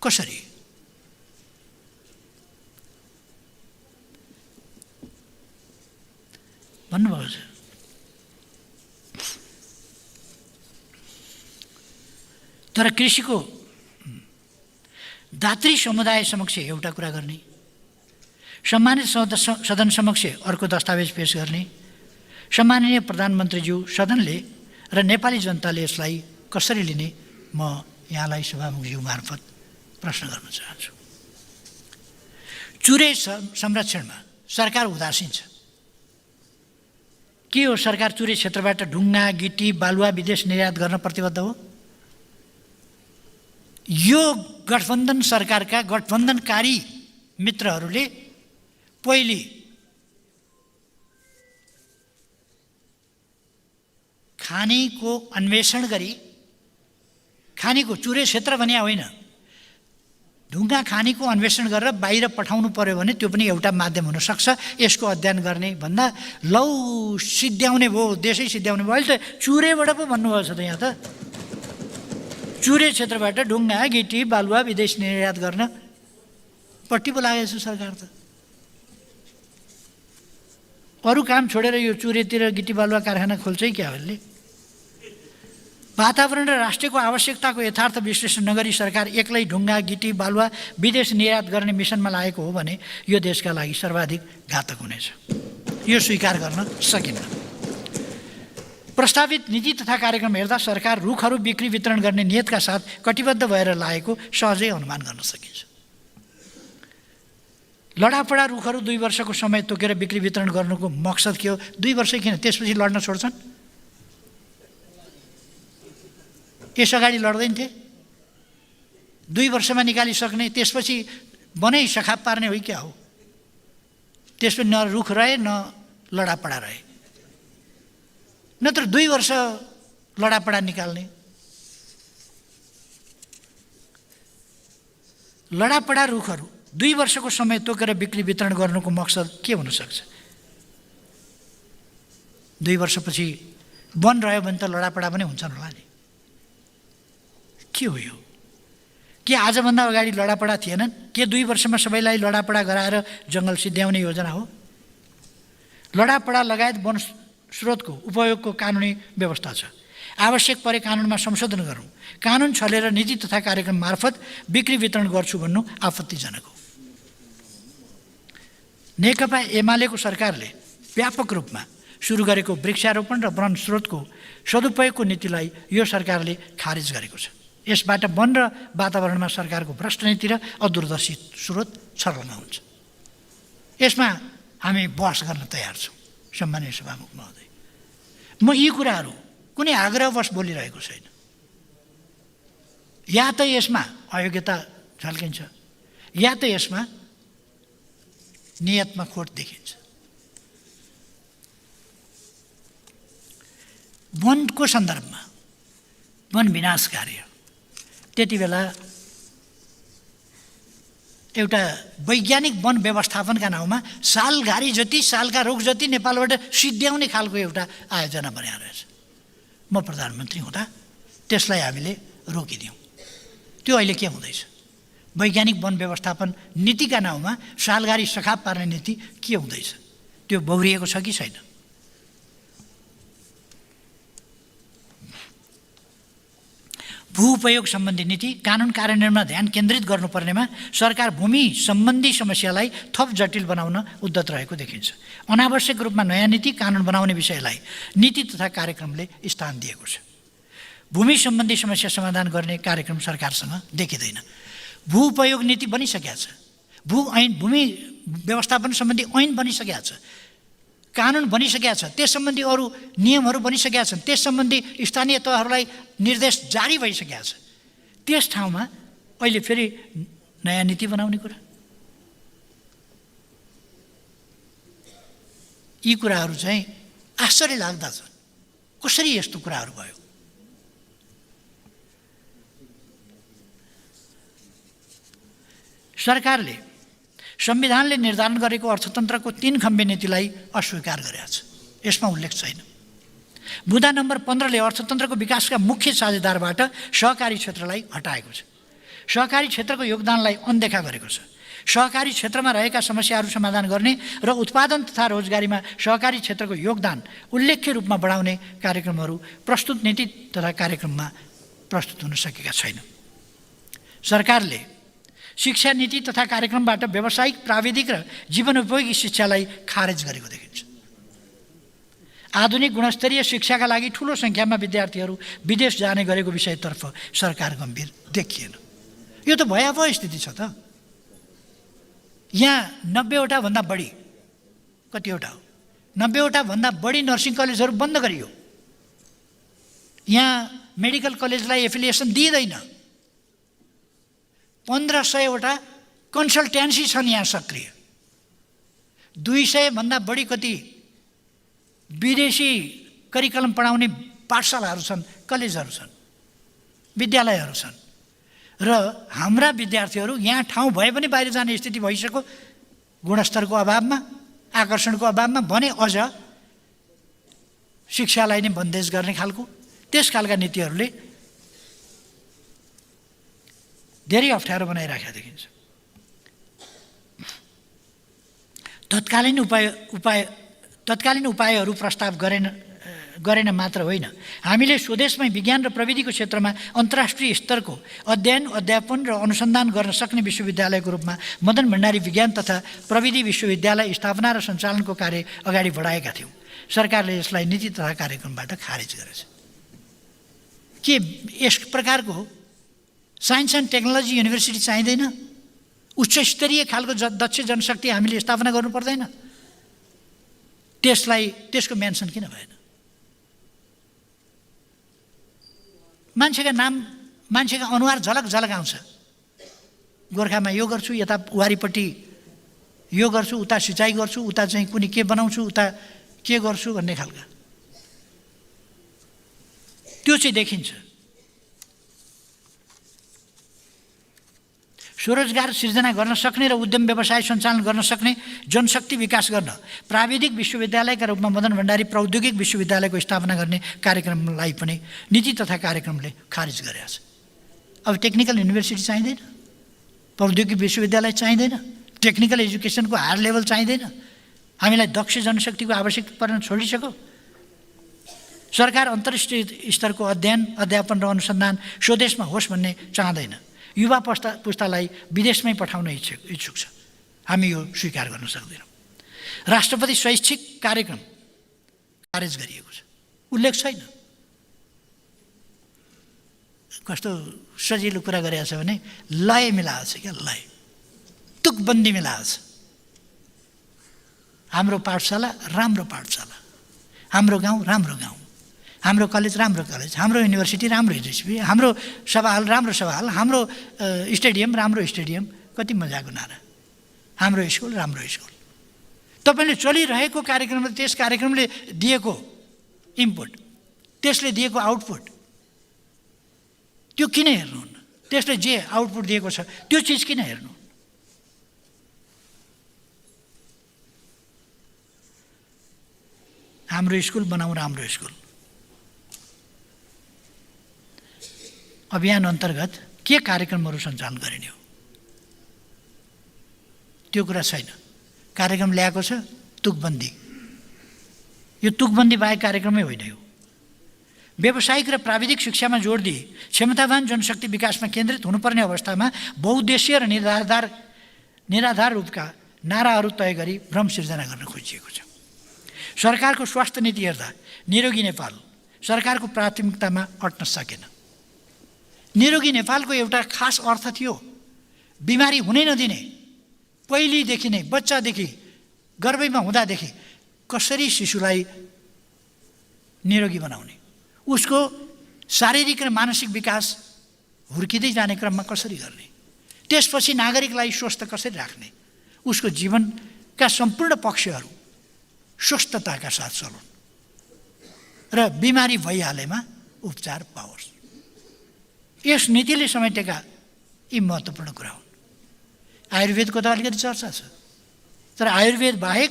कसरी? भन्नुभएको छ। तर कृषिको दात्री समुदाय समक्ष एउटा कुरा गर्ने, सम्मानित सदन समक्ष अर्को दस्तावेज पेश गर्ने, सम्माननीय प्रधानमन्त्रीज्यू सदनले र नेपाली जनताले यसलाई कसरी लिने, म यहाँलाई सभामुखज्यू मार्फत प्रश्न गर्न चाहन्छु। चुरे संरक्षणमा सरकार उदासीन छ। के हो सरकार चुरे क्षेत्रबाट ढुङ्गा, गिटी, बालुवा विदेश निर्यात गर्न प्रतिबद्ध हो? यो गठबन्धन सरकारका गठबन्धनकारी मित्रहरूले पहिले खानीको अन्वेषण गरी, खानीको चुरे क्षेत्र भने होइन, ढुङ्गा खानीको अन्वेषण गरेर बाहिर पठाउनु पर्यो भने त्यो पनि एउटा माध्यम हुनसक्छ यसको अध्ययन गर्ने भन्दा। लौ सिद्ध्याउने भयो, देशै सिद्ध्याउने भयो। अहिले त चुरेबाट पो भन्नुभएको छ त। यहाँ त चुरे क्षेत्रबाट ढुङ्गा, गिटी, बालुवा विदेश निर्यात गर्न पट्टि पो लागेको छ सरकार त। अरू काम छोडेर यो चुरेतिर गिटी बालुवा कारखाना खोल्छ क्या हो? यसले वातावरण र राष्ट्रको आवश्यकताको यथार्थ विश्लेषण नगरी सरकार एक्लै ढुङ्गा, गिटी, बालुवा विदेश निर्यात गर्ने मिसनमा लागेको हो भने यो देशका लागि सर्वाधिक घातक हुनेछ। यो स्वीकार गर्न सकिन्न। प्रस्तावित नीति तथा कार्यक्रम हेर्दा सरकार रुखहरू बिक्री वितरण गर्ने नियतका साथ कटिबद्ध भएर लागेको सहजै अनुमान गर्न सकिन्छ। लडापडा रुखहरू 2 वर्षको समय तोकेर बिक्री वितरण गर्नुको मकसद के हो? 2 वर्ष किन? त्यसपछि लड्न छोड्छन्? यसअगाडि लड्दैन थिए? 2 वर्षमा निकालिसक्ने, त्यसपछि बनाइ सखाप पार्ने हो क्या हो? त्यसपछि न रुख रहे न लडापडा रहे, नत्र 2 वर्ष लडापडा निकाल्ने। लडापडा रुखहरू 2 वर्षको समय तोकेर बिक्री वितरण गर्नुको मकसद के हुन सक्छ? 2 वर्षपछि वन रह्यो भने त लडापडा पनि हुन्छन् होला नि। के हो यो? के आजभन्दा अगाडि लडापडा थिएनन्? के 2 वर्षमा सबैलाई लडापडा गराएर जङ्गल सिद्ध्याउने योजना हो? लडापडा लगायत वन स्रोतको उपयोगको कानुनी व्यवस्था छ। आवश्यक परे कानुनमा संशोधन गरौँ। कानुन छलेर नीति तथा कार्यक्रम मार्फत बिक्री वितरण गर्छु भन्नु आपत्तिजनक हो। नेकपा एमालेको सरकारले व्यापक रूपमा सुरु गरेको वृक्षारोपण र वन स्रोतको सदुपयोगको नीतिलाई यो सरकारले खारेज गरेको छ। यसबाट वन र वातावरणमा सरकारको भ्रष्ट नीति र अदूरदर्शी स्रोत छलफलमा हुन्छ। यसमा हामी बहस गर्न तयार छौँ। सम्माननीय सभामुख महोदय, म यी कुराहरू कुनै आग्रहवश बोलिरहेको छैन। या त यसमा अयोग्यता झल्किन्छ या त यसमा नियतमा खोट देखिन्छ। वनको सन्दर्भमा वन विनाश कार्य त्यति बेला एउटा वैज्ञानिक वन व्यवस्थापनका नाउँमा सालघारी जति, सालका रुख जति नेपालबाट सिद्ध्याउने खालको एउटा आयोजना बनाएर रहेछ। म प्रधानमन्त्री हुँदा त्यसलाई हामीले रोकिदियौँ। त्यो अहिले के हुँदैछ? वैज्ञानिक वन व्यवस्थापन नीतिका नाउँमा सालघारी सखाप पार्ने नीति के हुँदैछ? त्यो बौरिएको छ कि छैन? भू उपयोग सम्बन्धी नीति कानुन कार्यान्वयनमा ध्यान केन्द्रित गर्नुपर्नेमा सरकार भूमि सम्बन्धी समस्यालाई थप जटिल बनाउन उद्यत रहेको देखिन्छ। अनावश्यक रूपमा नयाँ नीति कानुन बनाउने विषयलाई नीति तथा कार्यक्रमले स्थान दिएको छ। भूमि सम्बन्धी समस्या समाधान गर्ने कार्यक्रम सरकारसँग देखिँदैन। भू उपयोग नीति बनिसकेको छ, भूमि व्यवस्थापन सम्बन्धी ऐन बनिसकेको छ, कानुन बनिसकेका छ, त्यस सम्बन्धी अरू नियमहरू बनिसकेका छन्, त्यस सम्बन्धी स्थानीय तहहरूलाई निर्देश जारी भइसकेका छ। त्यस ठाउँमा अहिले फेरि नयाँ नीति बनाउने कुरा, यी कुराहरू चाहिँ आश्चर्य लाग्दा छ। कसरी यस्तो कुराहरू भयो? सरकारले संविधानले निर्धारण गरेको अर्थतन्त्रको 3 खम्बे नीतिलाई अस्वीकार गरेको छ। यसमा उल्लेख छैन। बुँदा नम्बर 15ले अर्थतन्त्रको विकासका मुख्य साझेदारबाट सहकारी क्षेत्रलाई हटाएको छ। सहकारी क्षेत्रको योगदानलाई अनदेखा गरेको छ। सहकारी क्षेत्रमा रहेका समस्याहरू समाधान गर्ने र उत्पादन तथा रोजगारीमा सहकारी क्षेत्रको योगदान उल्लेख्य रूपमा बढाउने कार्यक्रमहरू प्रस्तुत नीति तथा कार्यक्रममा प्रस्तुत हुन सकेका छैन। सरकारले शिक्षा नीति तथा कार्यक्रमबाट व्यावसायिक, प्राविधिक र जीवनोपयोगी शिक्षालाई खारेज गरेको देखिन्छ। आधुनिक गुणस्तरीय शिक्षाका लागि ठुलो सङ्ख्यामा विद्यार्थीहरू विदेश जाने गरेको विषयतर्फ सरकार गम्भीर देखिएन। यो त भयावह स्थिति छ त। यहाँ 90वटा भन्दा बढी, कतिवटा हो, 90वटा भन्दा बढी नर्सिङ कलेजहरू बन्द गरियो। यहाँ मेडिकल कलेजलाई एफिलिएसन दिइँदैन। 1500वटा कन्सल्टेन्सी छन् यहाँ सक्रिय। 200 भन्दा बढी कति विदेशी करिकुलम पढाउने पाठशालाहरू छन्, कलेजहरू छन्, विद्यालयहरू छन्। र हाम्रा विद्यार्थीहरू यहाँ ठाउँ भए पनि बाहिर जाने स्थिति भइसक्यो। गुणस्तरको अभावमा, आकर्षणको अभावमा, भने अझ शिक्षालाई नै बन्देज गर्ने खालको त्यस खालका नीतिहरूले धेरै अप्ठ्यारो बनाइराखेको देखिन्छ। तत्कालीन उपायहरू प्रस्ताव गरेन मात्र होइन, हामीले स्वदेशमै विज्ञान र प्रविधिको क्षेत्रमा अन्तर्राष्ट्रिय स्तरको अध्ययन, अध्यापन र अनुसन्धान गर्न सक्ने विश्वविद्यालयको रूपमा मदन भण्डारी विज्ञान तथा प्रविधि विश्वविद्यालय स्थापना र सञ्चालनको कार्य अगाडि बढाएका थियौँ। सरकारले यसलाई नीति तथा कार्यक्रमबाट खारेज गरेछ। के यस प्रकारको साइन्स एन्ड टेक्नोलोजी युनिभर्सिटी चाहिँदैन? उच्च स्तरीय खालको दक्ष जनशक्ति हामीले स्थापना गर्नु पर्दैन? त्यसको मेन्सन किन भएन? मान्छेका नाम, मान्छेका अनुहार झलक झलक आउँछ। गोर्खामा यो गर्छु, यता वारीपट्टि यो गर्छु, उता सिँचाइ गर्छु, उता चाहिँ कुनै के बनाउँछु, उता के गर्छु भन्ने खालका त्यो चाहिँ देखिन्छ। स्वरोजगार सिर्जना गर्न सक्ने र उद्यम व्यवसाय सञ्चालन गर्न सक्ने जनशक्ति विकास गर्न प्राविधिक विश्वविद्यालयका रूपमा मदन भण्डारी प्रौद्योगिक विश्वविद्यालयको स्थापना गर्ने कार्यक्रमलाई पनि नीति तथा कार्यक्रमले खारिज गरेको छ। अब टेक्निकल युनिभर्सिटी चाहिँदैन, प्रौद्योगिक विश्वविद्यालय चाहिँदैन, टेक्निकल एजुकेसनको हायर लेभल चाहिँदैन, हामीलाई दक्ष जनशक्तिको आवश्यकता पर्न छोडिसक्यो। सरकार अन्तर्राष्ट्रिय स्तरको अध्ययन, अध्यापन र अनुसन्धान स्वदेशमा होस् भन्ने चाहँदैन। युवा पुस्तालाई विदेशमै पठाउन इच्छुक छ। हामी यो स्वीकार गर्न सक्दैनौँ। राष्ट्रपति शैक्षिक कार्यक्रम खारेज गरिएको छ, उल्लेख छैन। कस्तो सजिलो कुरा गरेको छ भने लय मिलाएको छ क्या, लय तुकबन्दी मिलाएको छ। हाम्रो पाठशाला राम्रो पाठशाला, हाम्रो गाउँ राम्रो गाउँ, हाम्रो कलेज राम्रो कलेज, हाम्रो युनिभर्सिटी राम्रो युनिभर्सिटी, हाम्रो सभाहाल राम्रो सभाहाल, हाम्रो स्टेडियम राम्रो स्टेडियम। कति मजाको नारा। हाम्रो स्कुल राम्रो स्कुल। तपाईँले चलिरहेको कार्यक्रम, त्यस कार्यक्रमले दिएको इनपुट, त्यसले दिएको आउटपुट, त्यो किन हेर्नुहुन्न? त्यसले जे आउटपुट दिएको छ त्यो चिज किन हेर्नु? हाम्रो स्कुल बनाउँ राम्रो स्कुल अभियान अन्तर्गत के कार्यक्रमहरू सञ्चालन गरिने हो त्यो कुरा छैन। कार्यक्रम ल्याएको छ तुकबन्दी, यो तुकबन्दी बाहेक कार्यक्रमै होइन। यो व्यावसायिक र प्राविधिक शिक्षामा जोड दिए क्षमतावान जनशक्ति विकासमा केन्द्रित हुनुपर्ने अवस्थामा बहुद्देशीय र निराधार रूपका नाराहरू तय गरी भ्रम सिर्जना गर्न खोजिएको छ। सरकारको स्वास्थ्य नीति हेर्दा निरोगी नेपाल सरकारको प्राथमिकतामा अट्न सकेन। निरोगी नेपालको एउटा खास अर्थ थियो बिमारी हुनै नदिने, पहिलेदेखि नै बच्चादेखि गर्भैमा हुँदादेखि कसरी शिशुलाई निरोगी बनाउने, उसको शारीरिक र मानसिक विकास हुर्किँदै जाने क्रममा कसरी गर्ने, त्यसपछि नागरिकलाई स्वस्थ कसरी राख्ने, उसको जीवनका सम्पूर्ण पक्षहरू स्वस्थताका साथ चलुन् र बिमारी भइहालेमा उपचार पाओस्। यस नीतिले समेटेका यी महत्त्वपूर्ण कुरा हुन्। आयुर्वेदको त अलिकति चर्चा छ, तर आयुर्वेद बाहेक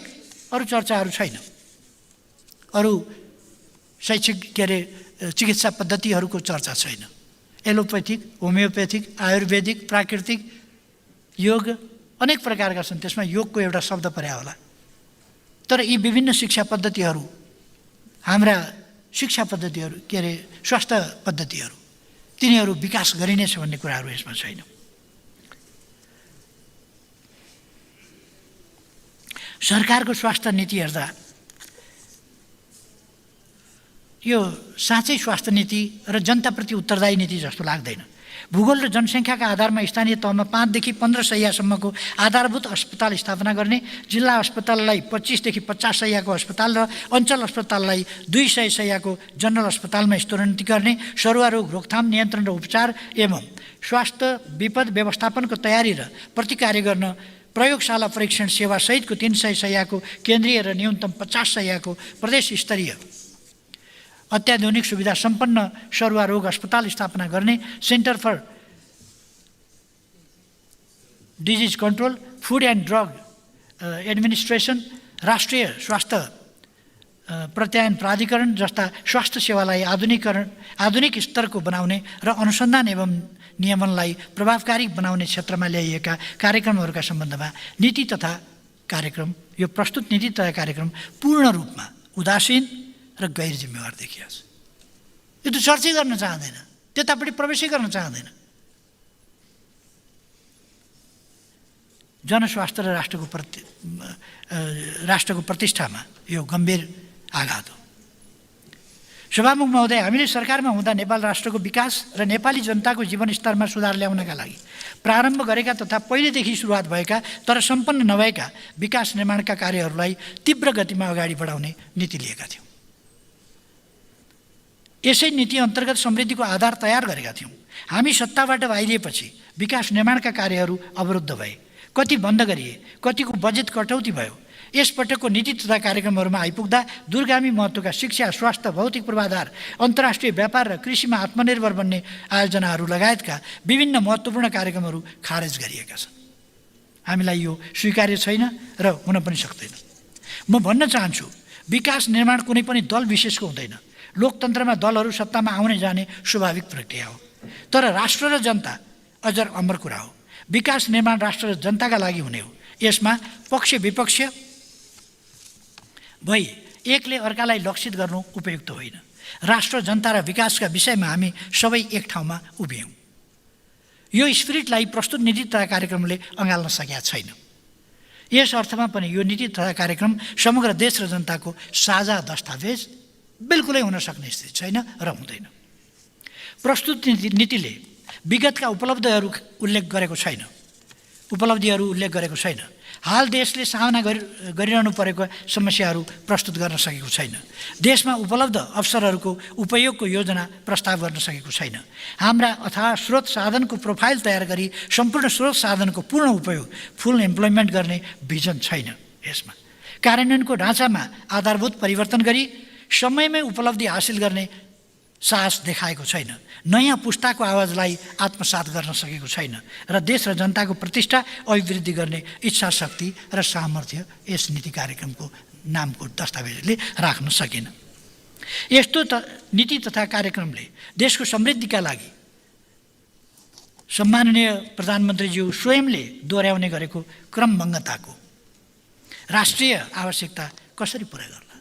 अरू चर्चाहरू छैन। अरू शैक्षिक चिकित्सा पद्धतिहरूको चर्चा छैन। एलोपेथिक, होमियोपेथिक, आयुर्वेदिक, प्राकृतिक, योग अनेक प्रकारका छन्। त्यसमा योगको एउटा शब्द पर्या होला। तर यी विभिन्न शिक्षा पद्धतिहरू हाम्रा शिक्षा पद्धतिहरू स्वास्थ्य पद्धतिहरू तिनीहरू विकास गरिनेछ भन्ने कुराहरू यसमा छैन। सरकारको स्वास्थ्य नीति हेर्दा यो साँच्चै स्वास्थ्य नीति र जनताप्रति उत्तरदायी नीति जस्तो लाग्दैन। भूगोल र जनसङ्ख्याका आधारमा स्थानीय तहमा 5 देखि 15 शय्यासम्मको आधारभूत अस्पताल स्थापना गर्ने, जिल्ला अस्पताललाई 25 देखि 50 शय्याको अस्पताल र अञ्चल अस्पताललाई 200 शय्याको जनरल अस्पतालमा स्तरोन्नति गर्ने, सरुवा रोग रोकथाम, नियन्त्रण र उपचार एवं स्वास्थ्य विपद व्यवस्थापनको तयारी र प्रतिकार्य गर्न प्रयोगशाला परीक्षण सेवा सहितको 300 शय्याको केन्द्रीय र न्यूनतम 50 शय्याको प्रदेश स्तरीय अत्याधुनिक सुविधा सम्पन्न सरुवा रोग अस्पताल स्थापना गर्ने, centre for disease control, food and drug administration, राष्ट्रिय स्वास्थ्य प्रत्यायन प्राधिकरण जस्ता स्वास्थ्य सेवालाई आधुनिक स्तरको बनाउने र अनुसन्धान एवं नियमनलाई प्रभावकारी बनाउने क्षेत्रमा ल्याइएका कार्यक्रमहरूका सम्बन्धमा नीति तथा कार्यक्रम यो प्रस्तुत नीति तथा कार्यक्रम पूर्ण रूपमा उदासीन र गैर जिम्मेवार देखिया छ। यो त चर्चै गर्न चाहँदैन, त्यतापट्टि प्रवेशै गर्न चाहँदैन। जनस्वास्थ्य र राष्ट्रको प्रतिष्ठामा यो गम्भीर आघात हो। सभामुख महोदय, हामीले सरकारमा हुँदा नेपाल राष्ट्रको विकास र नेपाली जनताको जीवनस्तरमा सुधार ल्याउनका लागि प्रारम्भ गरेका तथा पहिलेदेखि सुरुवात भएका तर सम्पन्न नभएका विकास निर्माणका कार्यहरूलाई तीव्र गतिमा अगाडि बढाउने नीति लिएका थियौँ। यसै नीति अन्तर्गत समृद्धिको आधार तयार गरेका थियौँ। हामी सत्ताबाट बाहिरिएपछि विकास निर्माणका कार्यहरू अवरुद्ध भए, कति बन्द गरिए, कतिको बजेट कटौती भयो। यसपटकको नीति तथा कार्यक्रमहरूमा आइपुग्दा दूरगामी महत्त्वका शिक्षा, स्वास्थ्य, भौतिक पूर्वाधार, अन्तर्राष्ट्रिय व्यापार र कृषिमा आत्मनिर्भर बन्ने आयोजनाहरू लगायतका विभिन्न महत्त्वपूर्ण कार्यक्रमहरू खारेज गरिएका छन्। हामीलाई यो स्वीकार्य छैन र हुन पनि सक्दैन। म भन्न चाहन्छु, विकास निर्माण कुनै पनि दल विशेषको हुँदैन। लोकतन्त्रमा दलहरू सत्तामा आउने जाने स्वाभाविक प्रक्रिया हो। तर राष्ट्र र जनता अझ अमर कुरा हो। विकास निर्माण राष्ट्र र जनताका लागि हुने हो। यसमा पक्ष विपक्ष भई एकले अर्कालाई लक्षित गर्नु उपयुक्त होइन। राष्ट्र, जनता र विकासका विषयमा हामी सबै एक ठाउँमा उभियौँ। यो स्पिरिटलाई प्रस्तुत नीति तथा कार्यक्रमले अँगाल्न सकेका छैन। यस अर्थमा पनि यो नीति तथा कार्यक्रम समग्र देश र जनताको साझा दस्तावेज बिल्कुलै हुन सक्ने स्थिति छैन र हुँदैन। प्रस्तुत नीतिले विगतका उपलब्धिहरू उल्लेख गरेको छैन। हाल देशले सामना गरिरहनु परेको समस्याहरू प्रस्तुत गर्न सकेको छैन। देशमा उपलब्ध अवसरहरूको उपयोगको योजना प्रस्ताव गर्न सकेको छैन। हाम्रा अथाह स्रोत साधनको प्रोफाइल तयार गरी सम्पूर्ण स्रोत साधनको पूर्ण उपयोग, फुल इम्प्लोइमेन्ट गर्ने भिजन छैन। यसमा कार्यान्वयनको ढाँचामा आधारभूत परिवर्तन गरी समयमै उपलब्धि हासिल गर्ने साहस देखाएको छैन। नयाँ पुस्ताको आवाजलाई आत्मसात गर्न सकेको छैन र देश र जनताको प्रतिष्ठा अभिवृद्धि गर्ने इच्छा शक्ति र सामर्थ्य यस नीति कार्यक्रमको नामको दस्तावेजले राख्न सकेन। यस्तो नीति तथा कार्यक्रमले देशको समृद्धिका लागि सम्माननीय प्रधानमन्त्रीज्यू स्वयंले दोहोऱ्याउने गरेको क्रमभङ्गताको राष्ट्रिय आवश्यकता कसरी पुरा गर्ला?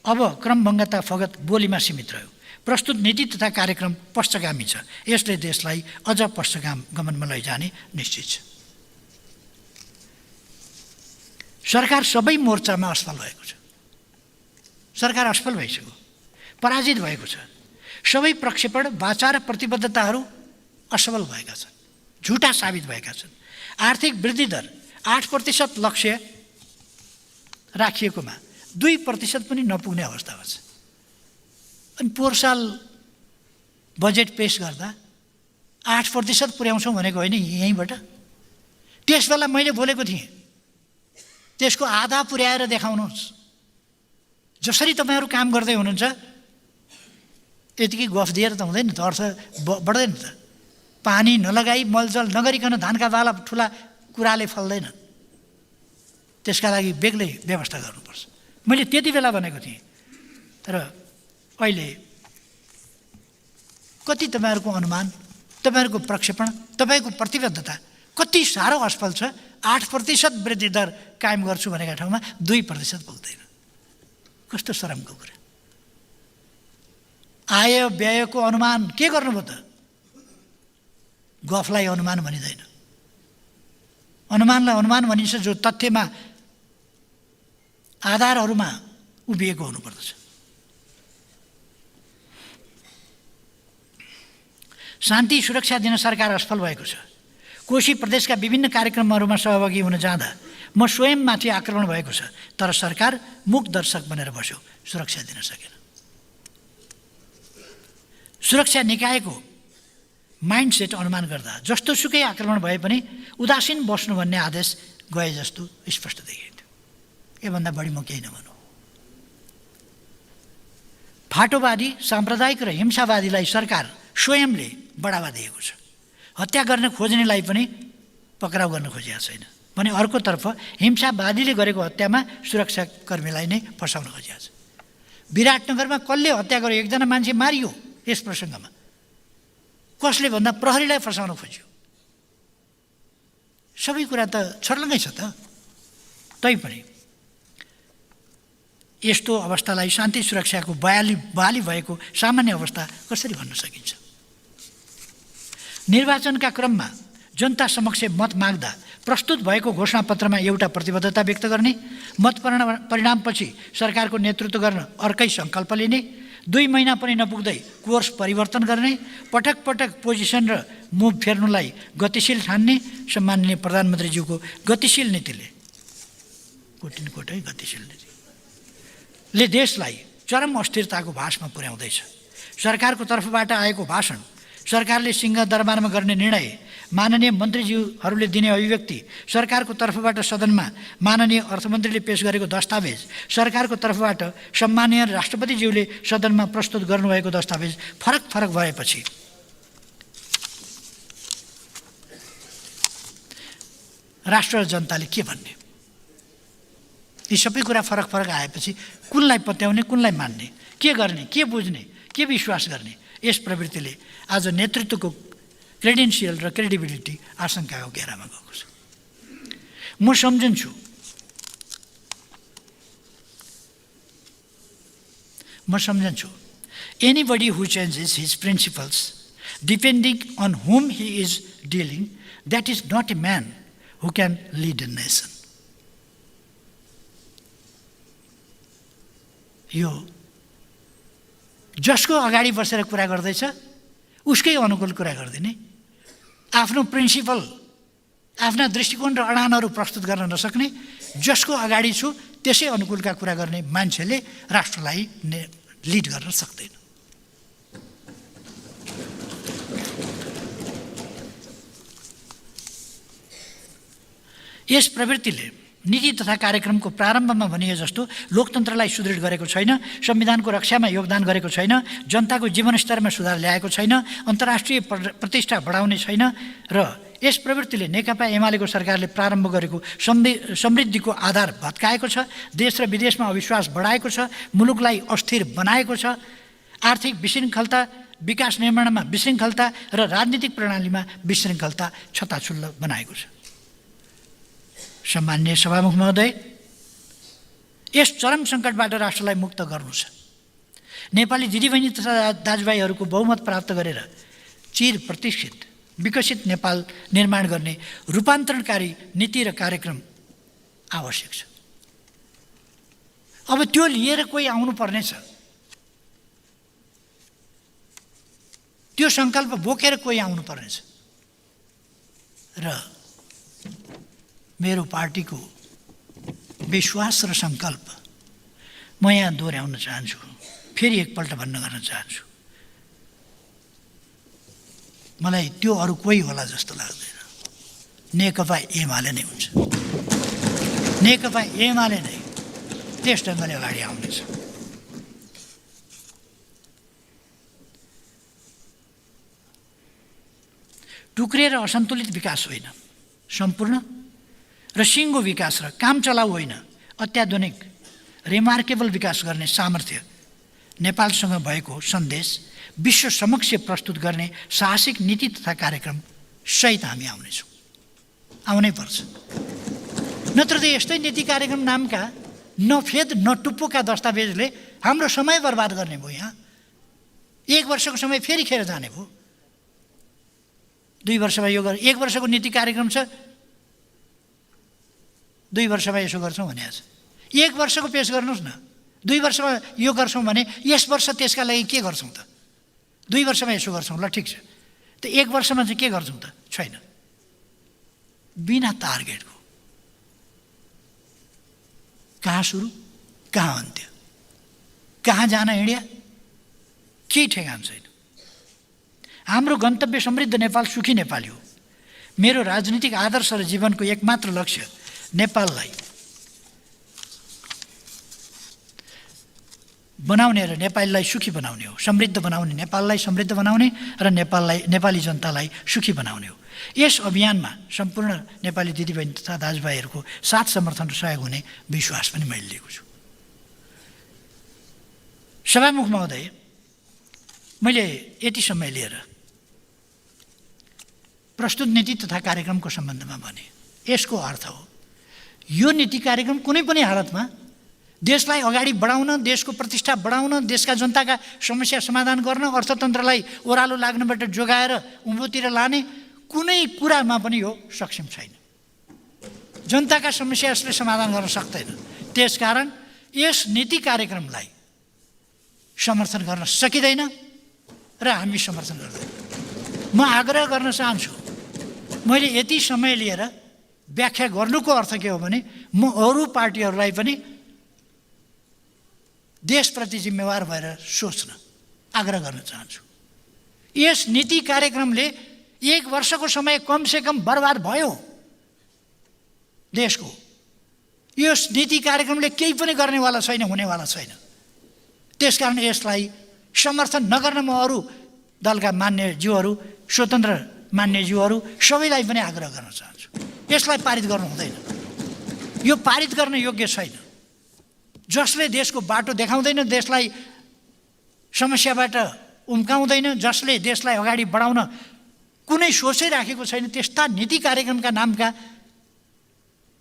अब क्रमभङ्गता फगत बोलीमा सीमित रह्यो। प्रस्तुत नीति तथा कार्यक्रम पश्चगामी छ। यसले देशलाई अझ पश्चगमनमा लैजाने निश्चित छ। सरकार सबै मोर्चामा असफल भएको छ। सरकार असफल भइसक्यो, पराजित भएको छ। सबै प्रक्षेपण, वाचा र प्रतिबद्धताहरू असफल भएका छन्, झुटा साबित भएका छन्। आर्थिक वृद्धि दर 8% लक्ष्य राखिएकोमा 2% पनि नपुग्ने अवस्थामा छ। अनि पोहोर साल बजेट पेश गर्दा 8% पुर्याउँछौँ भनेको होइन यहीँबाट। त्यस बेला मैले बोलेको थिएँ त्यसको आधा पुर्याएर देखाउनुहोस्। जसरी तपाईँहरू काम गर्दै हुनुहुन्छ यतिकै गफ दिएर त हुँदैन, त अर्थ बढ्दैन त। पानी नलगाई मलजल नगरिकन धानका बाला ठुला कुराले फल्दैन। त्यसका लागि बेग्लै व्यवस्था गर्नुपर्छ। मैले त्यति बेला भनेको थिएँ। तर अहिले कति तपाईँहरूको अनुमान, तपाईँहरूको प्रक्षेपण, तपाईँको प्रतिबद्धता कति साह्रो असफल छ। 8% वृद्धि दर कायम गर्छु भनेका ठाउँमा 2% पुग्दैन। कस्तो शरमको कुरा। आय व्ययको अनुमान के गर्नुभयो त? गफलाई अनुमान भनिँदैन। अनुमानलाई अनुमान भनिन्छ जो तथ्यमा आधारहरूमा उभिएको हुनुपर्दछ। शान्ति सुरक्षा दिन सरकार असफल भएको छ। कोशी प्रदेशका विभिन्न कार्यक्रमहरूमा सहभागी हुन जाँदा म स्वयंमाथि आक्रमण भएको छ। तर सरकार मूक दर्शक बनेर बस्यो, सुरक्षा दिन सकेन। सुरक्षा निकायको माइन्डसेट अनुमान गर्दा जस्तो सुकै आक्रमण भए पनि उदासीन बस्नु भन्ने आदेश गए जस्तो स्पष्ट देखिन्थ्यो। योभन्दा बढी म केही नभनौँ। फाटोवादी, साम्प्रदायिक र हिंसावादीलाई सरकार स्वयंले बढावा दिएको छ। हत्या गर्न खोज्नेलाई पनि पक्राउ गर्न खोजिएको छैन भने अर्कोतर्फ हिंसावादीले गरेको हत्यामा सुरक्षाकर्मीलाई नै फसाउन खोजिएको छ। विराटनगरमा कसले हत्या गर्यो? एकजना मान्छे मारियो। यस प्रसङ्गमा कसले भन्दा प्रहरीलाई फसाउन खोज्यो। सबै कुरा त छर्लङ्गै छ त। तैपनि यस्तो अवस्थालाई शान्ति सुरक्षाको बहाली भएको सामान्य अवस्था कसरी भन्न सकिन्छ? निर्वाचनका क्रममा जनता समक्ष मत माग्दा प्रस्तुत भएको घोषणापत्रमा एउटा प्रतिबद्धता व्यक्त गर्ने, मत परिणामपछि सरकारको नेतृत्व गर्न अर्कै सङ्कल्प लिने, 2 महिना पनि नपुग्दै कोर्स परिवर्तन गर्ने, पटक पटक पोजिसन र मुभ फेर्नुलाई गतिशील ठान्ने सम्माननीय प्रधानमन्त्रीज्यूको गतिशील नीतिले कोटिनकोटै गतिशील नीतिले देशलाई चरम अस्थिरताको भासमा पुर्याउँदैछ। सरकारको तर्फबाट आएको भाषण, सरकारले सिंहदरबारमा गर्ने निर्णय, माननीय मन्त्रीज्यूहरूले दिने अभिव्यक्ति, सरकारको तर्फबाट सदनमा माननीय अर्थमन्त्रीले पेश गरेको दस्तावेज, सरकारको तर्फबाट सम्माननीय राष्ट्रपतिज्यूले सदनमा प्रस्तुत गर्नुभएको दस्तावेज फरक फरक भएपछि राष्ट्र र जनताले के भन्ने? यी सबै कुरा फरक फरक आएपछि कुनलाई पत्याउने, कुनलाई मान्ने, के गर्ने, के बुझ्ने, के विश्वास गर्ने? यस प्रवृत्तिले आज नेतृत्वको क्रेडेन्सियल र क्रेडिबिलिटी आशंकाको घेरामा गएको छ। म सम्झन्छु anybody who changes his principles depending on whom he is dealing, that is not a man who can lead a nation. यो जसको अगाडि बसेर कुरा गर्दैछ उसकै अनुकूल कुरा गरिदिने, आफ्नो प्रिन्सिपल, आफ्ना दृष्टिकोण र अडानहरू प्रस्तुत गर्न नसक्ने, जसको अगाडि छु त्यसै अनुकूलका कुरा गर्ने मान्छेले राष्ट्रलाई लिड गर्न सक्दैन। यस प्रवृत्तिले नीति तथा कार्यक्रमको प्रारम्भमा भनिए जस्तो लोकतन्त्रलाई सुदृढ गरेको छैन, संविधानको रक्षामा योगदान गरेको छैन, जनताको जीवनस्तरमा सुधार ल्याएको छैन, अन्तर्राष्ट्रिय प्रतिष्ठा बढाउने छैन र यस प्रवृत्तिले नेकपा एमालेको सरकारले प्रारम्भ गरेको समृद्धिको आधार भत्काएको छ, देश र विदेशमा अविश्वास बढाएको छ, मुलुकलाई अस्थिर बनाएको छ, आर्थिक विशृङ्खलता, विकास निर्माणमा विशृङ्खलता र राजनीतिक प्रणालीमा विशृङ्खलता छताछुल्ल बनाएको छ। सम्माननीय सभामुख महोदय, यस चरम सङ्कटबाट राष्ट्रलाई मुक्त गर्नु छ। नेपाली दिदीबहिनी तथा दाजुभाइहरूको बहुमत प्राप्त गरेर चिर प्रतिष्ठित विकसित नेपाल निर्माण गर्ने रूपान्तरणकारी नीति र कार्यक्रम आवश्यक छ। अब त्यो लिएर कोही आउनु पर्नेछ, त्यो सङ्कल्प बोकेर कोही आउनु पर्नेछ र मेरो पार्टीको विश्वास र सङ्कल्प म यहाँ दोहोऱ्याउन चाहन्छु, फेरि एकपल्ट भन्न गर्न चाहन्छु। मलाई त्यो अरू कोही होला जस्तो लाग्दैन, नेकपा एमाले नै हुन्छ। नेकपा एमाले नै त्यस ढङ्गले अगाडि आउनेछ। टुक्रिएर असन्तुलित विकास होइन, सम्पूर्ण र सिङ्गो विकास र काम चलाउ होइन, अत्याधुनिक रिमार्केबल विकास गर्ने सामर्थ्य नेपालसँग भएको सन्देश विश्व समक्ष प्रस्तुत गर्ने साहसिक नीति तथा कार्यक्रम सहित हामी आउनेछौँ, आउनै पर्छ। नत्र त यस्तै नीति कार्यक्रम नामका नफेद नटुप्पोका दस्तावेजले हाम्रो समय बर्बाद गर्ने भयो। यहाँ 1 वर्षको समय फेरि खेर जाने भयो। 2 वर्षमा यो 1 वर्षको नीति कार्यक्रम छ, 2 वर्षमा यसो गर्छौँ भने आज 1 वर्षको पेस गर्नुहोस् न। 2 वर्षमा यो गर्छौँ भने यस वर्ष त्यसका लागि के गर्छौँ त? 2 वर्षमा यसो गर्छौँ, ल ठिक छ। त 1 वर्षमा चाहिँ के गर्छौँ त? छैन। बिना टार्गेटको कहाँ सुरु, कहाँ अन्त्य, कहाँ जान हिँड्या, केही ठेगान छैन। हाम्रो गन्तव्य समृद्ध नेपाल, सुखी नेपाली हो। मेरो राजनीतिक आदर्श र जीवनको एकमात्र लक्ष्य नेपाललाई बनाउने र नेपालीलाई सुखी बनाउने हो। समृद्ध बनाउने, नेपाललाई समृद्ध बनाउने र नेपाली जनतालाई सुखी बनाउने हो। यस अभियानमा सम्पूर्ण नेपाली दिदीबहिनी तथा दाजुभाइहरूको साथ समर्थन र सहयोग हुने विश्वास पनि मैले लिएको छु। सभामुख महोदय, मैले यति समय लिएर प्रस्तुत नीति तथा कार्यक्रमको सम्बन्धमा भने यसको अर्थ हो यो नीति कार्यक्रम कुनै पनि हालतमा देशलाई अगाडि बढाउन, देशको प्रतिष्ठा बढाउन, देशका जनताका समस्या समाधान गर्न, अर्थतन्त्रलाई ओह्रालो लाग्नबाट जोगाएर उँभोतिर लाने कुनै कुरामा पनि यो सक्षम छैन। जनताका समस्या यसले समाधान गर्न सक्दैन। त्यसकारण यस नीति कार्यक्रमलाई समर्थन गर्न सकिँदैन र हामी समर्थन गर्दैनौँ। म आग्रह गर्न चाहन्छु, मैले यति समय लिएर व्याख्या गर्नुको अर्थ के हो भने म अरू पार्टीहरूलाई पनि देशप्रति जिम्मेवार भएर सोच्न आग्रह गर्न चाहन्छु। यस नीति कार्यक्रमले 1 वर्षको समय कमसेकम बर्बाद भयो देशको। यस नीति कार्यक्रमले केही पनि गर्नेवाला छैन, हुनेवाला छैन। त्यसकारण यसलाई समर्थन नगर्न म अरू दलका मान्यज्यूहरू, स्वतन्त्र मान्यज्यूहरू सबैलाई पनि आग्रह गर्न चाहन्छु। यसलाई पारित गर्नु हुँदैन। यो पारित गर्न योग्य छैन। जसले देशको बाटो देखाउँदैन, देशलाई समस्याबाट उम्काउँदैन, जसले देशलाई अगाडि बढाउन कुनै सोचै राखेको छैन, त्यस्ता नीति कार्यक्रमका नामका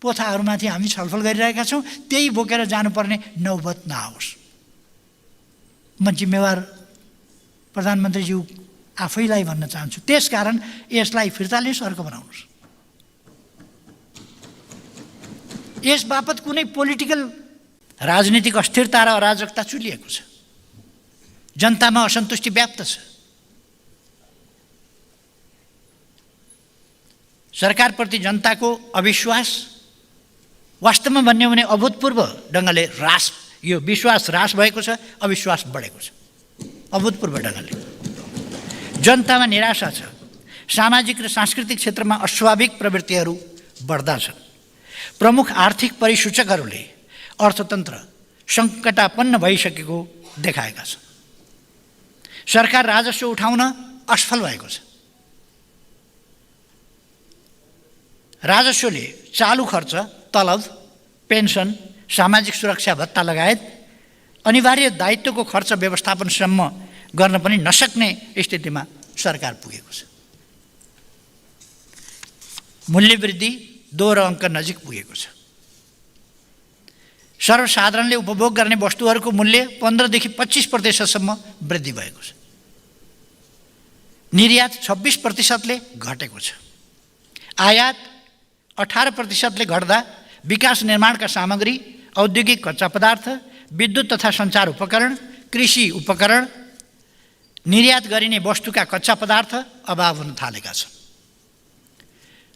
पोथाहरूमाथि हामी छलफल गरिरहेका छौँ। त्यही बोकेर जानुपर्ने नौबत नआओस्। म जिम्मेवार प्रधानमन्त्रीज्यू आफैलाई भन्न चाहन्छु। त्यसकारण यसलाई फिर्ता लिनुहोस्, अर्को बनाउनुहोस्। यस बापत कुनै पोलिटिकल राजनीतिक अस्थिरता र अराजकता चुलिएको छ। जनतामा असन्तुष्टि व्याप्त छ। सरकारप्रति जनताको अविश्वास वास्तवमा भन्ने हो भने अभूतपूर्व ढङ्गले यो विश्वास ह्रास भएको छ, अविश्वास बढेको छ अभूतपूर्व ढङ्गले। जनतामा निराशा छ। सामाजिक र सांस्कृतिक क्षेत्रमा अस्वाभाविक प्रवृत्तिहरू बढ्दा छन्। प्रमुख आर्थिक परिसूचकहरूले अर्थतन्त्र सङ्कटापन्न भइसकेको देखाएका छन्। सरकार राजस्व उठाउन असफल भएको छ। राजस्वले चालु खर्च, तलब, पेन्सन, सामाजिक सुरक्षा भत्ता लगायत अनिवार्य दायित्वको खर्च व्यवस्थापनसम्म गर्न पनि नसक्ने स्थितिमा सरकार पुगेको छ। मूल्य वृद्धि दोहोरो अङ्क नजिक पुगेको छ। सर्वसाधारणले उपभोग गर्ने वस्तुहरूको मूल्य 15 देखि 25% वृद्धि भएको छ। निर्यात 26%ले घटेको छ। आयात 18%ले घट्दा विकास निर्माणका सामग्री, औद्योगिक कच्चा पदार्थ, विद्युत तथा सञ्चार उपकरण, कृषि उपकरण, निर्यात गरिने वस्तुका कच्चा पदार्थ अभाव हुन थालेका छन्।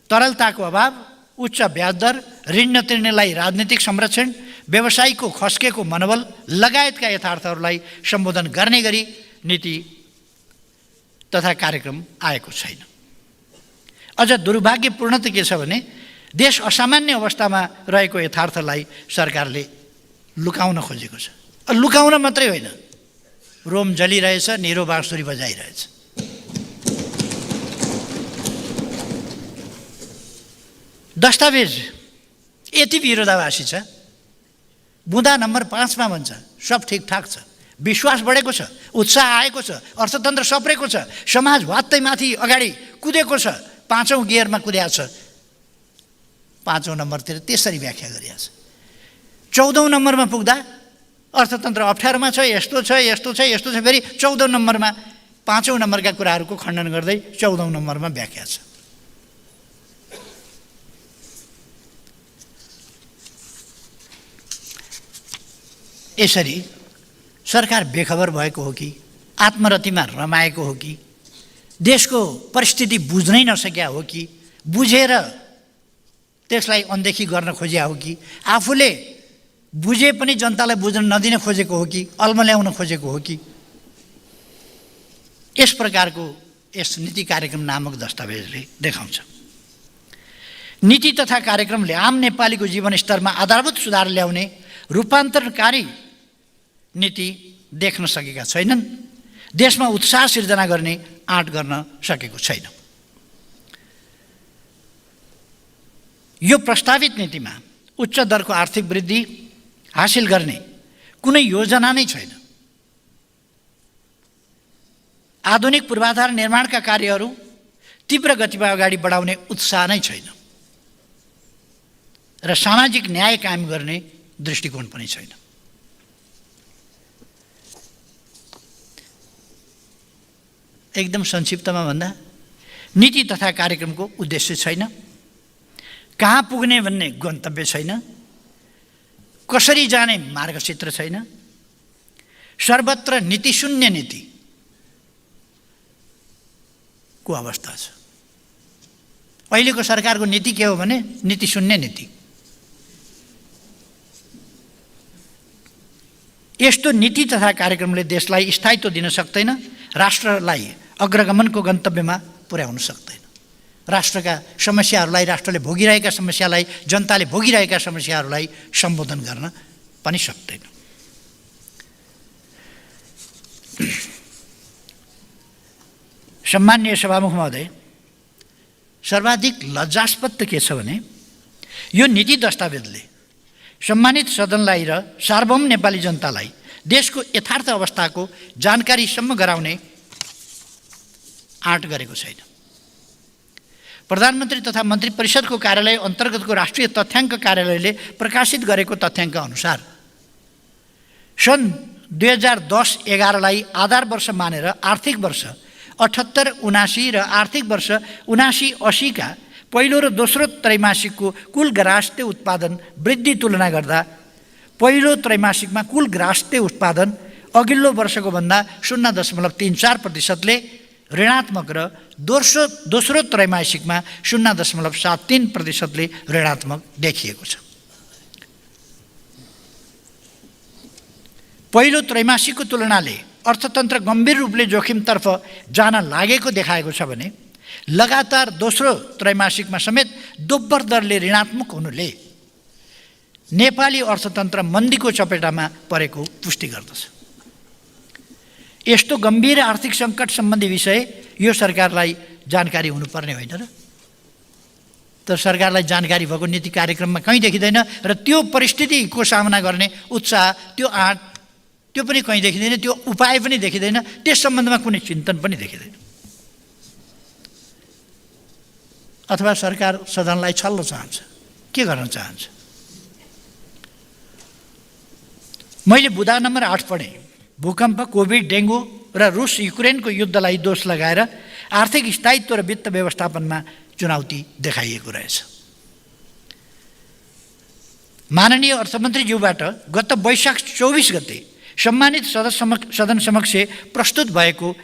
तरलताको अभाव, उच्च ब्याज दर, ऋण नतिर्नेलाई राजनीतिक संरक्षण, व्यवसायीको खस्केको मनोबल लगायतका यथार्थहरूलाई सम्बोधन गर्ने गरी नीति तथा कार्यक्रम आएको छैन। अझ दुर्भाग्यपूर्ण त के छ भने देश असामान्य अवस्थामा रहेको यथार्थलाई सरकारले लुकाउन खोजेको छ। लुकाउन मात्रै होइन, रोम जलिरहेछ, निरो बाँसुरी बजाइरहेछ। दस्तावेज यति विरोधाभासी छ। बुँदा नम्बर 5 मा भन्छ सब ठिकठाक छ, विश्वास बढेको छ, उत्साह आएको छ, अर्थतन्त्र सप्रेको छ, समाज वात्तै माथि अगाडि कुदेको छ, 5औं गियरमा कुदेको छ। 5औं नम्बरतिर त्यसरी व्याख्या गरिएको छ। 14औं नम्बरमा पुग्दा अर्थतन्त्र अप्ठ्यारोमा छ, यस्तो छ, यस्तो छ, यस्तो छ, फेरि 14औं नम्बरमा 5औं नम्बरका कुराहरूको खण्डन गर्दै 14औं नम्बरमा व्याख्या छ। यसरी सरकार बेखबर भएको हो कि आत्मरतिमा रमाएको हो कि देशको परिस्थिति बुझ्नै नसकेका हो कि बुझेर त्यसलाई अनदेखि गर्न खोजेका हो कि आफूले बुझे पनि जनतालाई बुझ्न नदिन खोजेको हो कि अल्मल्याउन खोजेको हो कि यस प्रकारको यस नीति कार्यक्रम नामक दस्तावेजले देखाउँछ। नीति तथा कार्यक्रमले आम नेपालीको जीवनस्तरमा आधारभूत सुधार ल्याउने रूपान्तरणकारी नीति देख्न सकेका छैनन्। देशमा उत्साह सिर्जना गर्ने आँट गर्न सकेको छैन। यो प्रस्तावित नीतिमा उच्च दरको आर्थिक वृद्धि हासिल गर्ने कुनै योजना नै छैन। आधुनिक पूर्वाधार निर्माणका कार्यहरू तीव्र गतिमा अगाडि बढाउने उत्साह नै छैन र सामाजिक न्याय कायम गर्ने दृष्टिकोण पनि छैन। एकदम संक्षिप्तमा भन्दा नीति तथा कार्यक्रमको उद्देश्य छैन, कहाँ पुग्ने भन्ने गन्तव्य छैन, कसरी जाने मार्गचित्र छैन, सर्वत्र नीति शून्य नीति को अवस्था छ। अहिलेको सरकारको नीति के हो भने नीति शून्य नीति। यस्तो नीति तथा कार्यक्रमले देशलाई स्थायित्व दिन सक्दैन, राष्ट्रलाई अग्रगमनको गन्तव्यमा पुर्याउन सक्दैन। राष्ट्रका समस्याहरूलाई, राष्ट्रले भोगिरहेका समस्यालाई, जनताले भोगिरहेका समस्याहरूलाई सम्बोधन गर्न पनि सक्दैन। सम्माननीय सभामुख महोदय, सर्वाधिक लज्जास्पद त के छ भने यो नीति दस्तावेजले सम्मानित सदनलाई र सार्वभौम नेपाली जनतालाई देशको यथार्थ अवस्थाको जानकारीसम्म गराउने आँट गरेको छैन। प्रधानमन्त्री तथा मन्त्री परिषदको कार्यालय अन्तर्गतको राष्ट्रिय तथ्याङ्क कार्यालयले प्रकाशित गरेको तथ्याङ्क अनुसार सन् 2010-11लाई आधार वर्ष मानेर आर्थिक वर्ष 78-79 र आर्थिक वर्ष 79-80 का पहिलो र दोस्रो त्रैमासिकको कुल ग्राहस्थ्य उत्पादन वृद्धि तुलना गर्दा पहिलो त्रैमासिकमा कुल ग्राहस्थ्य उत्पादन अघिल्लो वर्षको भन्दा 0.34%ले ऋणात्मक र दोस्रो त्रैमासिकमा 0.73%ले ऋणात्मक देखिएको छ। पहिलो त्रैमासिकको तुलनाले अर्थतन्त्र गम्भीर रूपले जोखिमतर्फ जान लागेको देखाएको छ भने लगातार दोस्रो त्रैमासिकमा समेत दोब्बर दरले ऋणात्मक हुनुले नेपाली अर्थतन्त्र मन्दीको चपेटामा परेको पुष्टि गर्दछ। यस्तो गम्भीर आर्थिक सङ्कट सम्बन्धी विषय यो सरकारलाई जानकारी हुनुपर्ने होइन र? तर सरकारलाई जानकारी भएको नीति कार्यक्रममा कहीँ देखिँदैन र त्यो परिस्थितिको सामना गर्ने उत्साह, त्यो आँट, त्यो पनि कहीँ देखिँदैन, त्यो उपाय पनि देखिँदैन, त्यस सम्बन्धमा कुनै चिन्तन पनि देखिँदैन। अथवा सरकार सदनलाई छल्न चाहन्छ, के गर्न चाहन्छ? मैले बुँदा नम्बर 8 पढेँ। भूकम्प, कोभिड, डेङ्गु र रुस युक्रेनको युद्धलाई दोष लगाएर आर्थिक स्थायित्व र वित्त व्यवस्थापनमा चुनौती देखाइएको रहेछ। माननीय अर्थमन्त्रीज्यूबाट गत वैशाख 24 गते सम्मानित सदन समक्ष प्रस्तुत भएको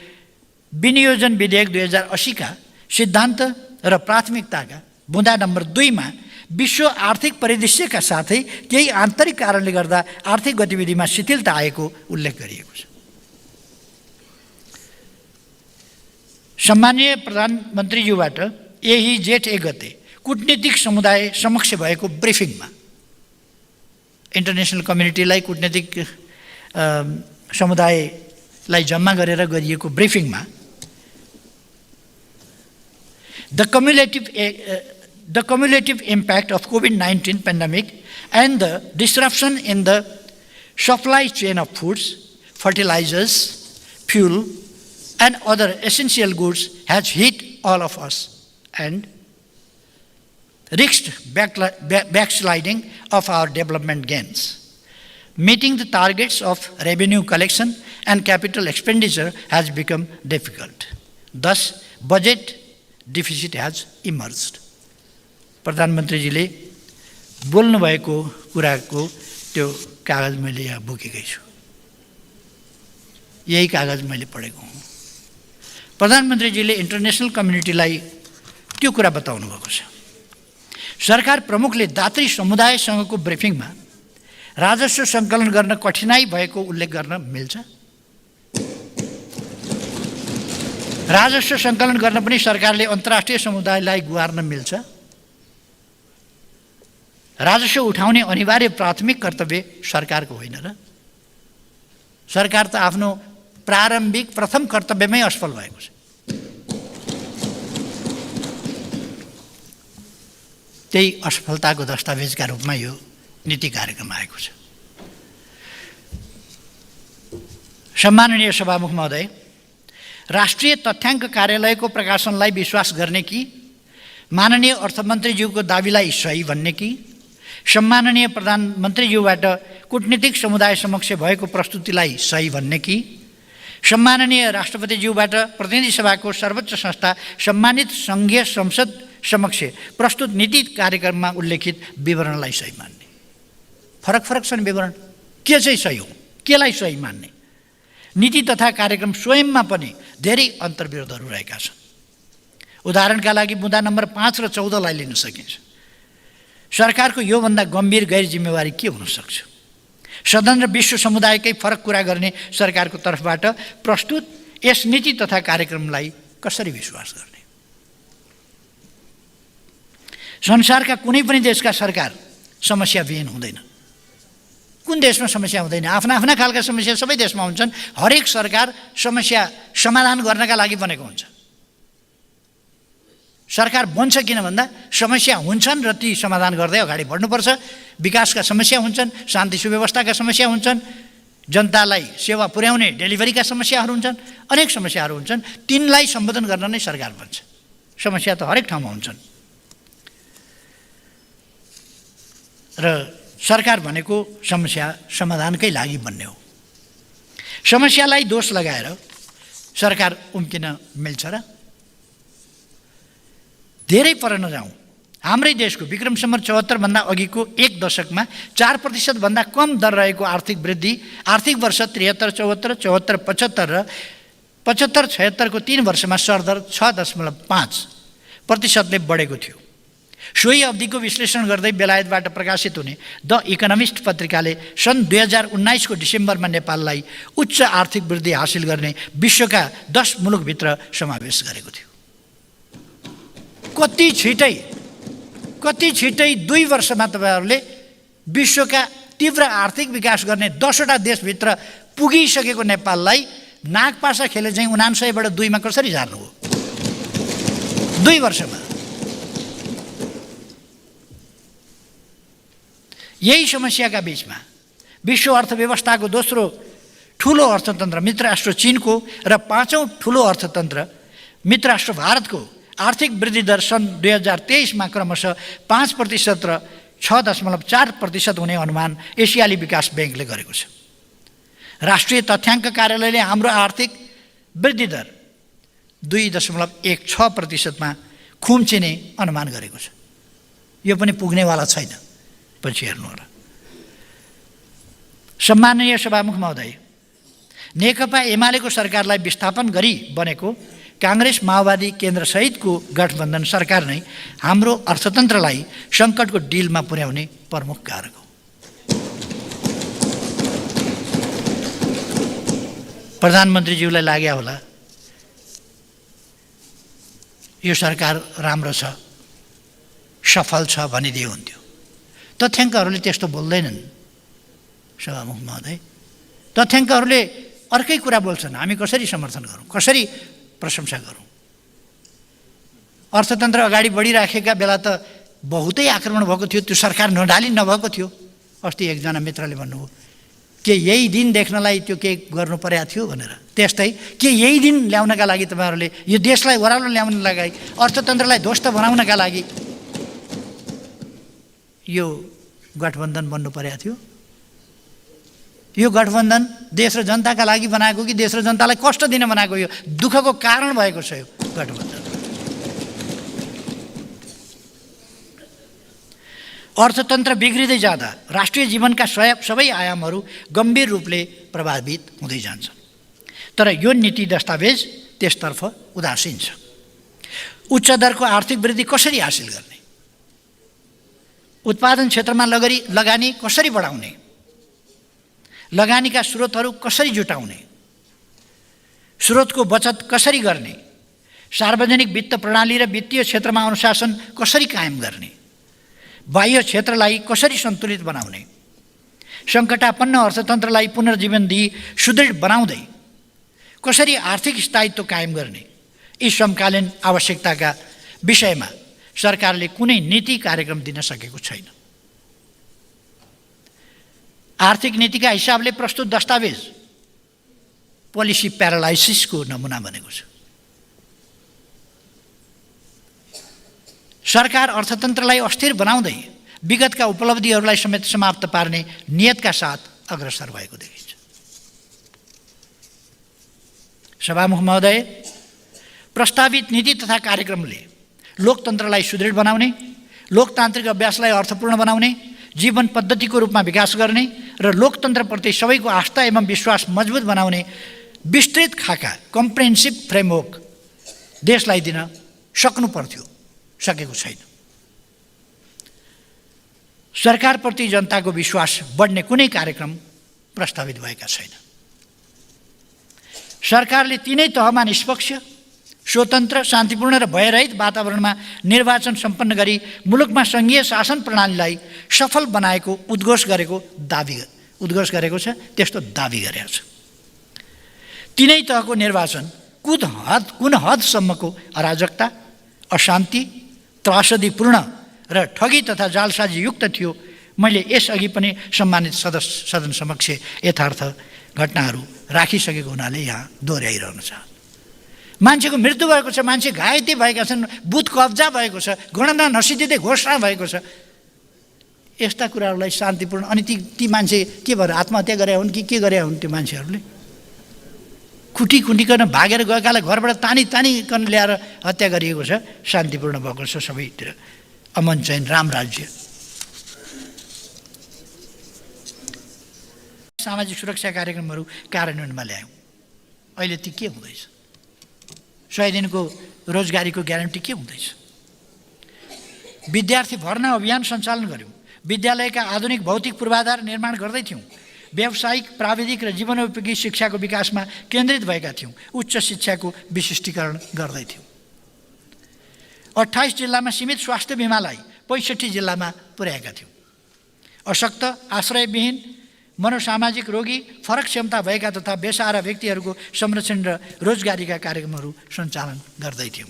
विनियोजन विधेयक 2080 का सिद्धान्त र प्राथमिकताका बुँदा नम्बर 2 मा विश्व आर्थिक परिदृश्यका साथै केही आन्तरिक कारणले गर्दा आर्थिक गतिविधिमा शिथिलता आएको उल्लेख गरिएको छ। सम्माननीय प्रधानमन्त्रीज्यूबाट यही जेठ 1 गते कूटनीतिक समुदाय समक्ष भएको ब्रिफिङमा, इन्टरनेसनल कम्युनिटीलाई कूटनीतिक समुदायलाई जम्मा गरेर गरिएको ब्रिफिङमा the cumulative impact of COVID-19 pandemic and the disruption in the supply chain of foods, fertilizers, fuel, and other essential goods has hit all of us and risked backsliding of our development gains. Meeting the targets of revenue collection and capital expenditure has become difficult. Thus, budget deficit has emerged. प्रधानमन्त्रीजीले बोल्नुभएको कुराको त्यो कागज मैले यहाँ बोकेकै छु। यही कागज मैले पढेको हुँ। प्रधानमन्त्रीजीले इन्टरनेसनल कम्युनिटीलाई त्यो कुरा बताउनु भएको छ। सरकार प्रमुखले दात्री समुदायसँगको ब्रिफिङमा राजस्व सङ्कलन गर्न कठिनाई भएको उल्लेख गर्न मिल्छ। राजस्व सङ्कलन गर्न पनि सरकारले अन्तर्राष्ट्रिय समुदायलाई गुहार्न मिल्छ। राजस्व उठाउने अनिवार्य प्राथमिक कर्तव्य सरकारको होइन र? सरकार त आफ्नो प्रारम्भिक प्रथम कर्तव्यमै असफल भएको छ। त्यही असफलताको दस्तावेजका रूपमा यो नीति कार्यक्रम आएको छ। सम्माननीय सभामुख महोदय, राष्ट्रिय तथ्याङ्क कार्यालयको प्रकाशनलाई विश्वास गर्ने कि माननीय अर्थमन्त्रीज्यूको दाबीलाई सही भन्ने कि सम्माननीय प्रधानमन्त्रीज्यूबाट कूटनीतिक समुदाय समक्ष भएको प्रस्तुतिलाई सही भन्ने कि सम्माननीय राष्ट्रपतिज्यूबाट प्रतिनिधि सभाको सर्वोच्च संस्था सम्मानित सङ्घीय संसद समक्ष प्रस्तुत नीति कार्यक्रममा उल्लेखित विवरणलाई सही मान्ने। फरक छन् विवरण। के चाहिँ सही हो, केलाई सही मान्ने? नीति तथा कार्यक्रम स्वयंमा पनि धेरै अन्तर्विरोधहरू रहेका छन्। उदाहरणका लागि बुँदा नम्बर 5 र 14 लाई लिन सकिन्छ। सरकारको योभन्दा गम्भीर गैर जिम्मेवारी के हुन सक्छ? सदन र विश्व समुदायकै फरक कुरा गर्ने सरकारको तर्फबाट प्रस्तुत यस नीति तथा कार्यक्रमलाई कसरी विश्वास गर्ने? संसारका कुनै पनि देशका सरकार समस्याविहीन हुँदैन। कुन देशमा समस्या हुँदैन? आफ्ना आफ्ना खालका समस्या सबै देशमा हुन्छन्। हरेक सरकार समस्या समाधान गर्नका लागि बनेको हुन्छ। सरकार बन्छ किन भन्दा समस्या हुन्छन् र ती समाधान गर्दै अगाडि बढ्नुपर्छ। विकासका समस्या हुन्छन्, शान्ति सुव्यवस्थाका समस्या हुन्छन्, जनतालाई सेवा पुर्याउने डेलिभरीका समस्याहरू हुन्छन्, अनेक समस्याहरू हुन्छन्। तिनलाई सम्बोधन गर्न नै सरकार बन्छ। समस्या त हरेक ठाउँमा हुन्छन् र सरकार भनेको समस्या समाधानकै लागि बन्ने हो। समस्यालाई दोष लगाएर सरकार उम्किन मिल्छ र? धेरै पर नजाउँ। हाम्रै देशको विक्रम सम्वत 74 भन्दा अघिको एक दशकमा 4% भन्दा कम दर रहेको आर्थिक वृद्धि आर्थिक वर्ष 73-74, 74-75 र 75-76 को 3 वर्षमा सरदर 6.5% बढेको थियो। सोही अवधिको विश्लेषण गर्दै बेलायतबाट प्रकाशित हुने द इकोनोमिस्ट पत्रिकाले सन् 2019 को डिसेम्बरमा नेपाललाई उच्च आर्थिक वृद्धि हासिल गर्ने विश्वका 10 मुलुकभित्र समावेश गरेको थियो। कति छिटै 2 वर्षमा तपाईहरुले विश्वका तीव्र आर्थिक विकास गर्ने 10वटा देशभित्र पुगिसकेको नेपाललाई नागपासा खेले चाहिँ 99 बाट 2 मा कसरी झार्नु हो? 2 वर्षमा यही समस्याका बीचमा विश्व अर्थव्यवस्थाको दोस्रो ठुलो अर्थतन्त्र मित्र राष्ट्र चीनको र पाँचौँ ठुलो अर्थतन्त्र मित्र राष्ट्र भारतको आर्थिक वृद्धि दर सन् 2023मा क्रमशः 5% र 6.4% हुने अनुमान एसियाली विकास ब्याङ्कले गरेको छ। राष्ट्रिय तथ्याङ्क कार्यालयले हाम्रो आर्थिक वृद्धि दर 2.16%मा खुम्चिने अनुमान गरेको छ। यो पनि पुग्नेवाला छैन, पछि हेर्नु होला। सम्माननीय सभामुख महोदय, नेकपा एमालेको सरकारलाई विस्थापन गरी बनेको काङ्ग्रेस माओवादी केन्द्र सहितको गठबन्धन सरकार नै हाम्रो अर्थतन्त्रलाई सङ्कटको डिलमा पुर्याउने प्रमुख कारक हो। प्रधानमन्त्रीज्यूलाई लाग्यो होला यो सरकार राम्रो छ, सफल छ भनिदिए हुन्थ्यो। तथ्याङ्कहरूले त्यस्तो बोल्दैनन् सभामुख महोदय। तथ्याङ्कहरूले अर्कै कुरा बोल्छन्। हामी कसरी समर्थन गरौँ, कसरी प्रशंसा गरौँ? अर्थतन्त्र अगाडि बढिराखेका बेला त बहुतै आक्रमण भएको थियो, त्यो सरकार नडाली नभएको थियो। अस्ति एकजना मित्रले भन्नुभयो के यही दिन देख्नलाई त्यो के गर्नु परेको थियो भनेर। त्यस्तै के यही दिन ल्याउनका लागि तपाईँहरूले यो देशलाई ओह्रालो ल्याउन लागि, अर्थतन्त्रलाई ध्वस्त बनाउनका लागि यो गठबन्धन बन्नु परेको थियो? यो गठबन्धन देश र जनताका लागि बनाएको कि देश र जनतालाई कष्ट दिन बनाएको? यो दुःखको कारण भएको छ यो गठबन्धन। अर्थतन्त्र बिग्रिँदै जाँदा राष्ट्रिय जीवनका सबै आयामहरू गम्भीर रूपले प्रभावित हुँदै जान्छन्। तर यो नीति दस्तावेज त्यसतर्फ उदासीन छ। उच्च दरको आर्थिक वृद्धि कसरी हासिल गर्ने, उत्पादन क्षेत्रमा लगानी कसरी बढाउने, लगानीका स्रोतहरू कसरी जुटाउने, स्रोतको बचत कसरी गर्ने, सार्वजनिक वित्त प्रणाली र वित्तीय क्षेत्रमा अनुशासन कसरी कायम गर्ने, बाह्य क्षेत्रलाई कसरी सन्तुलित बनाउने, सङ्कटापन्न अर्थतन्त्रलाई पुनर्जीवन दिई सुदृढ बनाउँदै कसरी आर्थिक स्थायित्व कायम गर्ने, यी समकालीन आवश्यकताका विषयमा सरकारले कुनै नीति कार्यक्रम दिन सकेको छैन। आर्थिक नीतिका हिसाबले प्रस्तुत दस्तावेज पोलिसी प्यारालाइसिसको नमुना बनेको छ। सरकार अर्थतन्त्रलाई अस्थिर बनाउँदै विगतका उपलब्धिहरूलाई समेत समाप्त पार्ने नियतका साथ अग्रसर भएको देखिन्छ। सभामुख महोदय, प्रस्तावित नीति तथा कार्यक्रमले लोकतन्त्रलाई सुदृढ बनाउने, लोकतान्त्रिक अभ्यासलाई अर्थपूर्ण बनाउने, जीवन पद्धतिको रूपमा विकास गर्ने र लोकतन्त्रप्रति सबैको आस्था एवं विश्वास मजबुत बनाउने विस्तृत खाका कम्प्रेहेन्सिभ फ्रेमवर्क देशलाई दिन सक्नु पर्थ्यो, सकेको छैन। सरकारप्रति जनताको विश्वास बढ्ने कुनै कार्यक्रम प्रस्तावित भएका छैन। सरकारले तीनै तहमा निष्पक्ष, स्वतन्त्र, शान्तिपूर्ण र भयरहित वातावरणमा निर्वाचन सम्पन्न गरी मुलुकमा सङ्घीय शासन प्रणालीलाई सफल बनाएको उद्घोष गरेको छ, त्यस्तो दाबी गरेको छ। तीनै तहको निर्वाचन कुन हदसम्मको अराजकता, अशान्ति, त्रासदीपूर्ण र ठगी तथा जालसाजीयुक्त थियो, मैले यसअघि पनि सम्मानित सदन समक्ष यथार्थ घटनाहरू राखिसकेको हुनाले यहाँ दोहोऱ्याइरहन चाहन्छु। मान्छेको मृत्यु भएको छ, मान्छे घाइते भएका छन्, बुथ कब्जा भएको छ, गणना नसिद्धिँदै घोषणा भएको छ। यस्ता कुराहरूलाई शान्तिपूर्ण, अनि ती मान्छे के भएर आत्महत्या गरे हुन् कि के गरे हुन्? त्यो मान्छेहरूले खुटिकन भागेर गएकालाई घरबाट तानिकन ल्याएर हत्या गरिएको छ। शान्तिपूर्ण भएको छ सबैतिर, अमन चैन, राम राज्य। सामाजिक सुरक्षा कार्यक्रमहरू कार्यान्वयनमा ल्यायौँ। अहिले ती के हुँदैछ? 100 दिनको रोजगारीको ग्यारेन्टी के हुँदैछ? विद्यार्थी भर्ना अभियान सञ्चालन गऱ्यौँ। विद्यालयका आधुनिक भौतिक पूर्वाधार निर्माण गर्दै थियौँ। व्यावसायिक, प्राविधिक र जीवनोपयोगी शिक्षाको विकासमा केन्द्रित भएका थियौँ। उच्च शिक्षाको विशिष्टीकरण गर्दै थियौँ। 28 जिल्लामा सीमित स्वास्थ्य बिमालाई 65 जिल्लामा पुर्याएका थियौँ। अशक्त, आश्रयविहीन, मनोसामाजिक रोगी, फरक क्षमता भएका तथा बेसहारा व्यक्तिहरूको संरक्षण र रोजगारीका कार्यक्रमहरू सञ्चालन गर्दै थियौँ।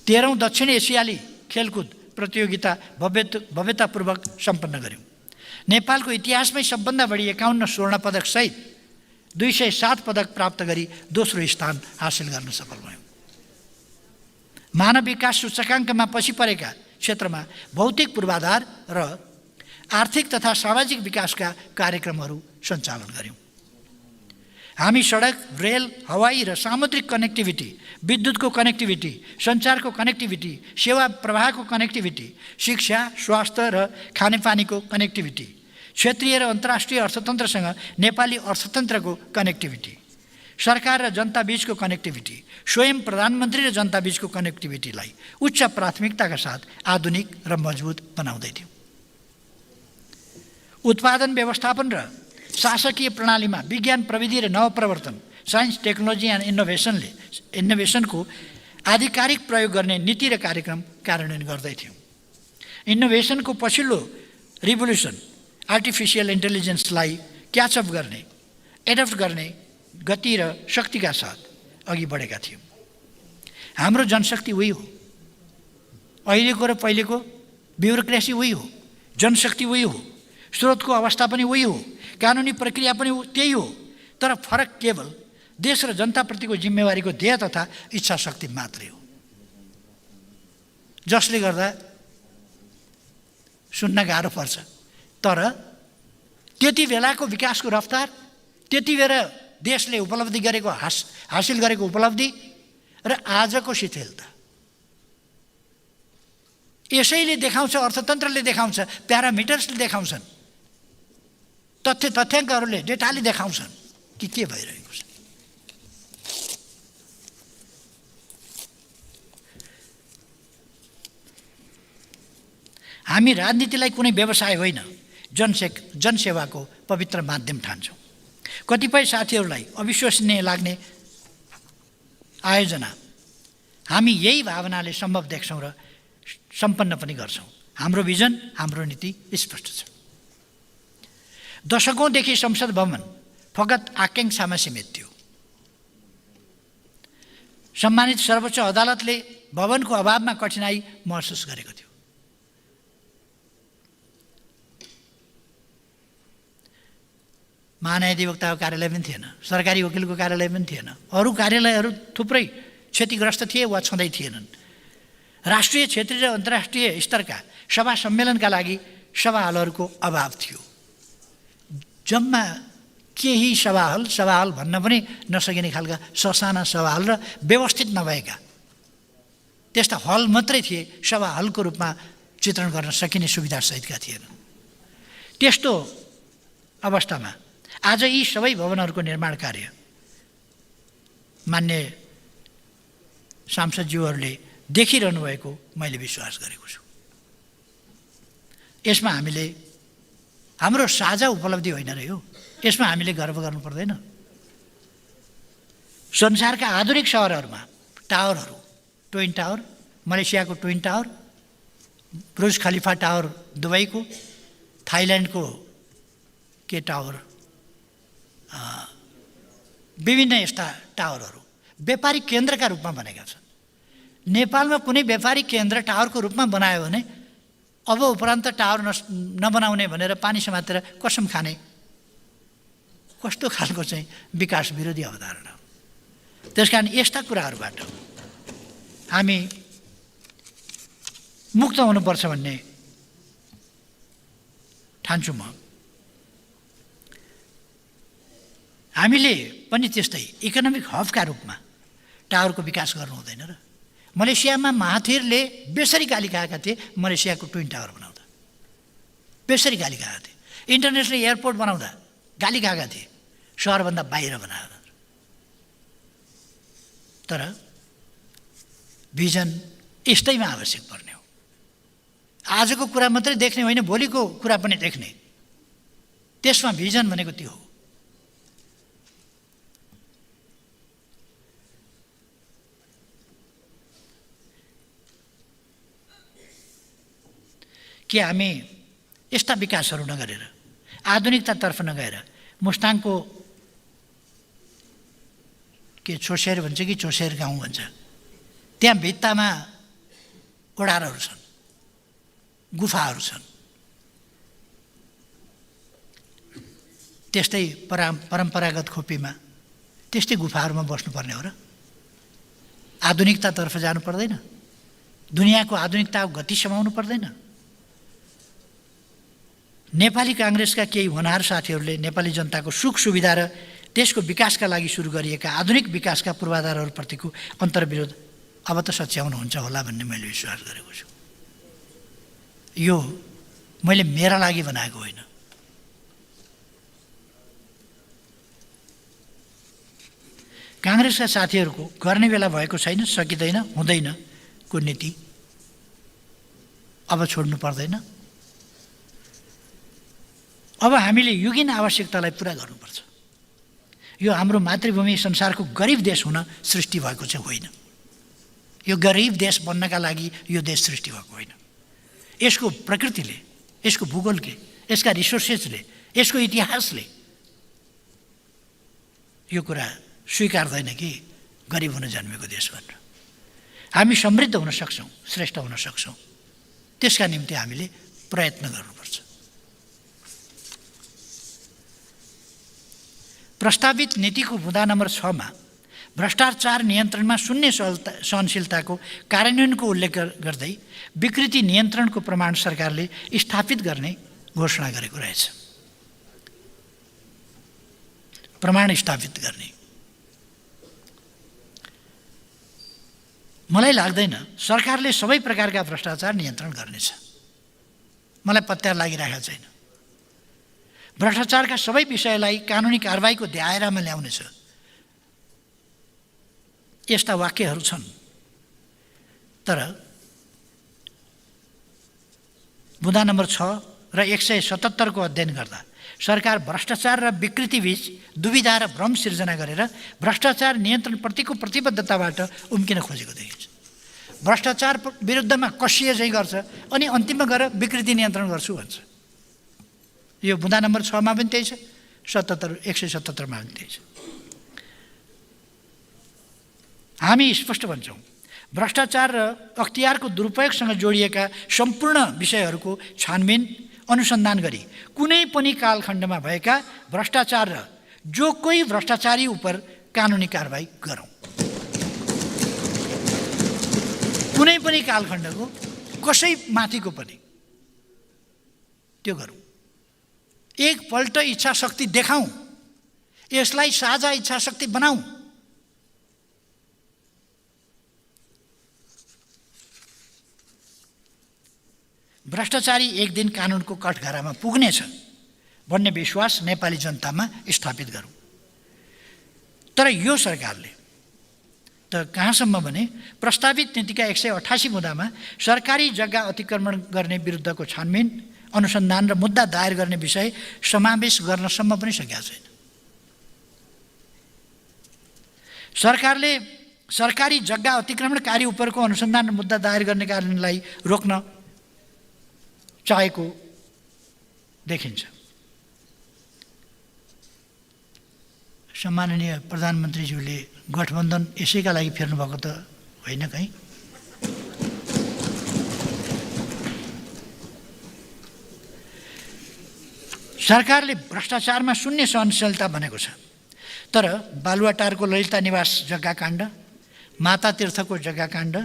13औं दक्षिण एसियाली खेलकुद प्रतियोगिता भव्यतापूर्वक सम्पन्न गर्यौँ। नेपालको इतिहासमै सबभन्दा बढी 51 स्वर्ण पदक सहित 207 पदक प्राप्त गरी दोस्रो स्थान हासिल गर्न सफल भयौँ। मानव विकास सूचकाङ्कमा पछि परेका क्षेत्रमा भौतिक पूर्वाधार र आर्थिक तथा सामाजिक विकासका कार्यक्रमहरू सञ्चालन गर्यौँ। हामी सडक, रेल, हवाई र सामुद्रिक कनेक्टिभिटी, विद्युतको कनेक्टिभिटी, सञ्चारको कनेक्टिभिटी, सेवा प्रवाहको कनेक्टिभिटी, शिक्षा, स्वास्थ्य र खानेपानीको कनेक्टिभिटी, क्षेत्रीय र अन्तर्राष्ट्रिय अर्थतन्त्रसँग नेपाली अर्थतन्त्रको कनेक्टिभिटी, सरकार र जनता बीचको कनेक्टिभिटी, स्वयं प्रधानमन्त्री र जनता बीचको कनेक्टिभिटीलाई उच्च प्राथमिकताका साथ आधुनिक र मजबुत बनाउँदै थियौँ। उत्पादन व्यवस्थापन र शासकीय प्रणालीमा विज्ञान प्रविधि र नवप्रवर्तन, साइन्स, टेक्नोलोजी एन्ड इनोभेसनको आधिकारिक प्रयोग गर्ने नीति र कार्यक्रम कार्यान्वयन गर्दै थियौँ। इनोभेसनको पछिल्लो रिभोल्युसन आर्टिफिसियल इन्टेलिजेन्सलाई क्याचअप गर्ने, एडप्ट गर्ने गति र शक्तिका साथ अघि बढेका थियौँ। हाम्रो जनशक्ति उही हो, अहिलेको र पहिलेको ब्युरोक्रेसी उही हो, जनशक्ति उही हो, स्रोतको अवस्था पनि उही हो, कानुनी प्रक्रिया पनि त्यही हो, तर फरक केवल देश र जनताप्रतिको जिम्मेवारीको ध्येय तथा इच्छा शक्ति मात्रै हो, जसले गर्दा सुन्न गाह्रो पर्छ। तर त्यति बेलाको विकासको रफ्तार, त्यति बेला देशले उपलब्धि गरेको हासिल गरेको उपलब्धि र आजको शिथिलता यसैले देखाउँछ, अर्थतन्त्रले देखाउँछ, प्यारामिटर्सले देखाउँछन्, तथ्याङ्कहरूले डेटाले देखाउँछन् कि के भइरहेको छ। हामी राजनीतिलाई कुनै व्यवसाय होइन, जनसेवाको पवित्र माध्यम ठान्छौँ। कतिपय साथीहरूलाई अविश्वसनीय लाग्ने आयोजना हामी यही भावनाले सम्भव देख्छौँ र सम्पन्न पनि गर्छौँ। हाम्रो भिजन, हाम्रो नीति स्पष्ट छ। दशकौँदेखि संसद भवन फगत आकाङ्क्षामा सीमित थियो। सम्मानित सर्वोच्च अदालतले भवनको अभावमा कठिनाई महसुस गरेको थियो। महान्यायाधिवक्ताको कार्यालय पनि थिएन, सरकारी वकिलको कार्यालय पनि थिएन, अरू कार्यालयहरू थुप्रै क्षतिग्रस्त थिए वा छँदै थिएनन्। राष्ट्रिय, क्षेत्रीय र अन्तर्राष्ट्रिय स्तरका सभा सम्मेलनका लागि सभा हलहरूको अभाव थियो। जम्मा केही सभा हल भन्न पनि नसकिने खालका ससाना सभा हल र व्यवस्थित नभएका त्यस्ता हल मात्रै थिए, सभा हलको रूपमा चित्रण गर्न सकिने सुविधा सहितका थिएनन्। त्यस्तो अवस्थामा आज यी सबै भवनहरूको निर्माण कार्य मान्य सांसदज्यूहरूले देखिरहनु भएको मैले विश्वास गरेको छु। यसमा हामीले हाम्रो साझा उपलब्धि होइन र यो, यसमा हामीले गर्व गर्नु पर्दैन। संसारका आधुनिक सहरहरूमा टावरहरू, ट्विन टावर, मलेसियाको ट्विन टावर, बुर्ज खलिफा टावर दुबईको, थाइल्यान्डको के टावर, विभिन्न यस्ता टावरहरू व्यापारिक केन्द्रका रूपमा बनेका छन्। नेपालमा कुनै व्यापारिक केन्द्र टावरको रूपमा बनायो भने अब उपरान्त टावर नबनाउने भनेर पानी समातेर कसम खाने कस्तो खालको चाहिँ विकास विरोधी अवधारणा हो। त्यसकारण यस्ता कुराहरूबाट हामी मुक्त हुनुपर्छ भन्ने ठान्छु म। हामीले पनि त्यस्तै इकोनोमिक हबका रूपमा टावरको विकास गर्नु हुँदैन र। मलेसियामा महाथिरले बेसरी गाली खाएका थिए मलेसियाको ट्विन टावर बनाउँदा, बेसरी गाली खाएका थिए। इन्टरनेसनल एयरपोर्ट बनाउँदा गाली खाएका थिए, सहरभन्दा बाहिर बनाएर। तर भिजन यस्तैमा आवश्यक पर्ने हो। आजको कुरा मात्रै देख्ने होइन, भोलिको कुरा पनि देख्ने, त्यसमा भिजन भनेको त्यो हो। कि हामी यस्ता विकासहरू नगरेर, आधुनिकतातर्फ नगएर मुस्ताङको के छोसेर भन्छ कि चोसेर गाउँ भन्छ, त्यहाँ भित्तामा ओडारहरू छन्, गुफाहरू छन्। त्यस्तै परम्परागत खोपीमा त्यस्तै गुफाहरूमा बस्नुपर्ने हो र? आधुनिकतातर्फ जानु पर्दैन? दुनियाँको आधुनिकताको गति समाउनु पर्दैन? नेपाली काङ्ग्रेसका केही होनहार साथीहरूले नेपाली जनताको सुख सुविधा र देशको विकासका लागि सुरु गरिएका आधुनिक विकासका पूर्वाधारहरूप्रतिको अन्तर्विरोध अब त सच्याउनुहुन्छ होला भन्ने मैले विश्वास गरेको छु। यो मैले मेरा लागि बनाएको होइन। काङ्ग्रेसका साथीहरूको गर्ने बेला भएको छैन, सकिँदैन, हुँदैन को नीति अब छोड्नु पर्दैन। अब हामीले युगीन आवश्यकतालाई पुरा गर्नुपर्छ। यो हाम्रो मातृभूमि संसारको गरिब देश हुन सृष्टि भएको चाहिँ होइन। यो गरिब देश बन्नका लागि यो देश सृष्टि भएको होइन। यसको प्रकृतिले, यसको भूगोलले, यसका रिसोर्सेसले, यसको इतिहासले यो कुरा स्वीकार्दैन कि गरिब हुन जन्मेको देश भनेर। हामी समृद्ध हुन सक्छौँ, श्रेष्ठ हुन सक्छौँ। त्यसका निम्ति हामीले प्रयत्न गर्नुपर्छ। प्रस्तावित नीतिको बुँदा नम्बर 6 मा भ्रष्टाचार नियन्त्रणमा शून्य सहनशीलताको कार्यान्वयनको उल्लेख गर्दै विकृति नियन्त्रणको प्रमाण सरकारले स्थापित गर्ने घोषणा गरेको रहेछ। प्रमाण स्थापित गर्ने मलाई लाग्दैन सरकारले सबै प्रकारका भ्रष्टाचार नियन्त्रण गर्नेछ। मलाई पत्यार लागिरहेको छैन। भ्रष्टाचारका सबै विषयलाई कानुनी कारबाहीको दायरामा ल्याउनेछ, यस्ता वाक्यहरू छन्। तर बुँदा नम्बर 6 र 177 को अध्ययन गर्दा सरकार भ्रष्टाचार र विकृतिबीच दुविधा र भ्रम सिर्जना गरेर भ्रष्टाचार नियन्त्रणप्रतिको प्रतिबद्धताबाट उम्किन खोजेको देखिन्छ। भ्रष्टाचार विरुद्धमा कसिए चाहिँ गर्छ अनि अन्तिममा गएर विकृति नियन्त्रण गर्छु भन्छ। यो बुँदा नम्बर 6 मा पनि त्यही छ, 177 मा पनि त्यही छ। हामी स्पष्ट भन्छौँ, भ्रष्टाचार र अख्तियारको दुरुपयोगसँग जोडिएका सम्पूर्ण विषयहरूको छानबिन अनुसन्धान गरी कुनै पनि कालखण्डमा भएका भ्रष्टाचार र जो कोही भ्रष्टाचारी उपर कानुनी कारबाही गरौँ। कुनै पनि कालखण्डको कसै माथिको पनि त्यो गरौँ। एकपल्ट इच्छा शक्ति देखाउँ, यसलाई साझा इच्छा शक्ति बनाऊ। भ्रष्टाचारी एक दिन कानुनको कठघरामा पुग्नेछ भन्ने विश्वास नेपाली जनतामा स्थापित गरौँ। तर यो सरकारले त कहाँसम्म भने प्रस्तावित नीतिका 188 मुद्दामा सरकारी जग्गा अतिक्रमण गर्ने विरुद्धको छानबिन अनुसन्धान र मुद्दा दायर गर्ने विषय समावेश गर्नसम्म पनि सकेका छैन। सरकारले सरकारी जग्गा अतिक्रमणकारी उपरको अनुसन्धान र मुद्दा दायर गर्ने कार्यलाई रोक्न चाहेको देखिन्छ। सम्माननीय प्रधानमन्त्रीज्यूले गठबन्धन यसैका लागि फेर्नुभएको त होइन कहीँ? सरकारले भ्रष्टाचारमा शून्य सहनशीलता भनेको छ, तर बालुवाटारको ललिता निवास जग्गा काण्ड, माता तीर्थको जग्गा काण्ड,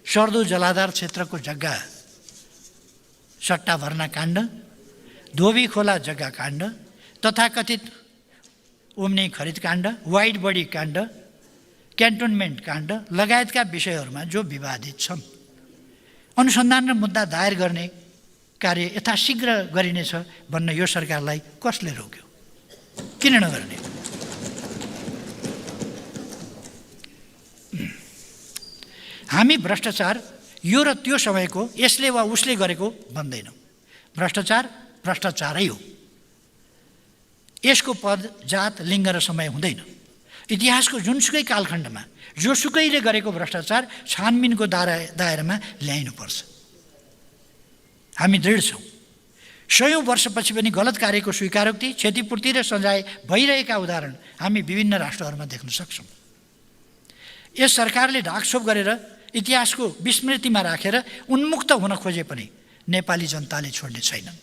सर्दो जलाधार क्षेत्रको जग्गा सट्टा भर्ना काण्ड, धोबी खोला जग्गा काण्ड, तथाकथित ओम्नी खरिद काण्ड, वाइड बडी काण्ड, क्यान्टोनमेन्ट काण्ड लगायतका विषयहरूमा जो विवादित छन्, अनुसन्धान र मुद्दा दायर गर्ने कार्य यथाशीघ्र गरिनेछ भन्न यो सरकारलाई कसले रोक्यो? किन नगर्ने? हामी भ्रष्टाचार यो र त्यो समयको यसले वा उसले गरेको भन्दैनौँ। भ्रष्टाचार भ्रष्टाचारै हो। यसको पद, जात, लिङ्ग र समय हुँदैन। इतिहासको जुनसुकै कालखण्डमा जोसुकैले गरेको भ्रष्टाचार छानबिनको दायरामा ल्याइनुपर्छ। हामी दृढ छौँ। 100औं वर्षपछि पनि गलत कार्यको स्वीकारोक्ति, क्षतिपूर्ति र सजाय भइरहेका उदाहरण हामी विभिन्न राष्ट्रहरूमा देख्न सक्छौँ। यस सरकारले ढाकछोप गरेर इतिहासको विस्मृतिमा राखेर उन्मुक्त हुन खोजे पनि नेपाली जनताले छोड्ने छैनन्।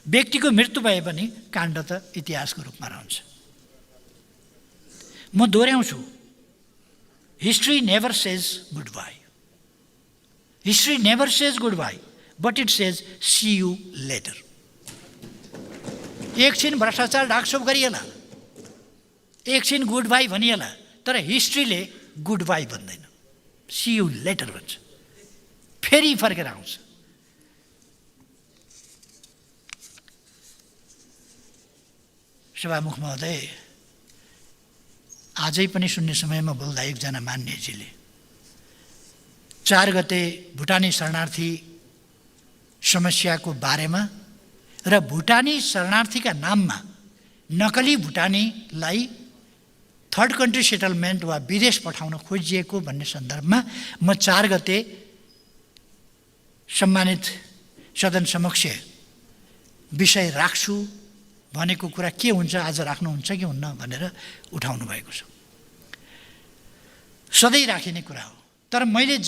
व्यक्तिको मृत्यु भए पनि काण्ड त इतिहासको रूपमा रहन्छ। म दोहोऱ्याउँछु, history never says goodbye. History never says goodbye, but it says see you later. एकछिन भ्रष्टाचार ढाकछोप गरिएला, एकछिन गुड बाई भनिएला, तर हिस्ट्रीले गुड बाई भन्दैन, सी यू लेटर भन्छ, फेरि फर्केर आउँछ। सभामुख महोदय, आजै पनि सुन्ने समयमा बोल्दा एकजना मान्यजीले 4 गते भुटानी शरणार्थी समस्याको बारेमा र भुटानी शरणार्थीका नाममा नकली भुटानीलाई थर्ड कन्ट्री सेटलमेन्ट वा विदेश पठाउन खोजिएको भन्ने सन्दर्भमा म 4 गते सम्मानित सदन समक्ष विषय राख्छु भनेको कुरा के हुन्छ, आज राख्नुहुन्छ कि हुन्न भनेर उठाउनु भएको छ। सधैँ राखिने कुरा हो, तर मैले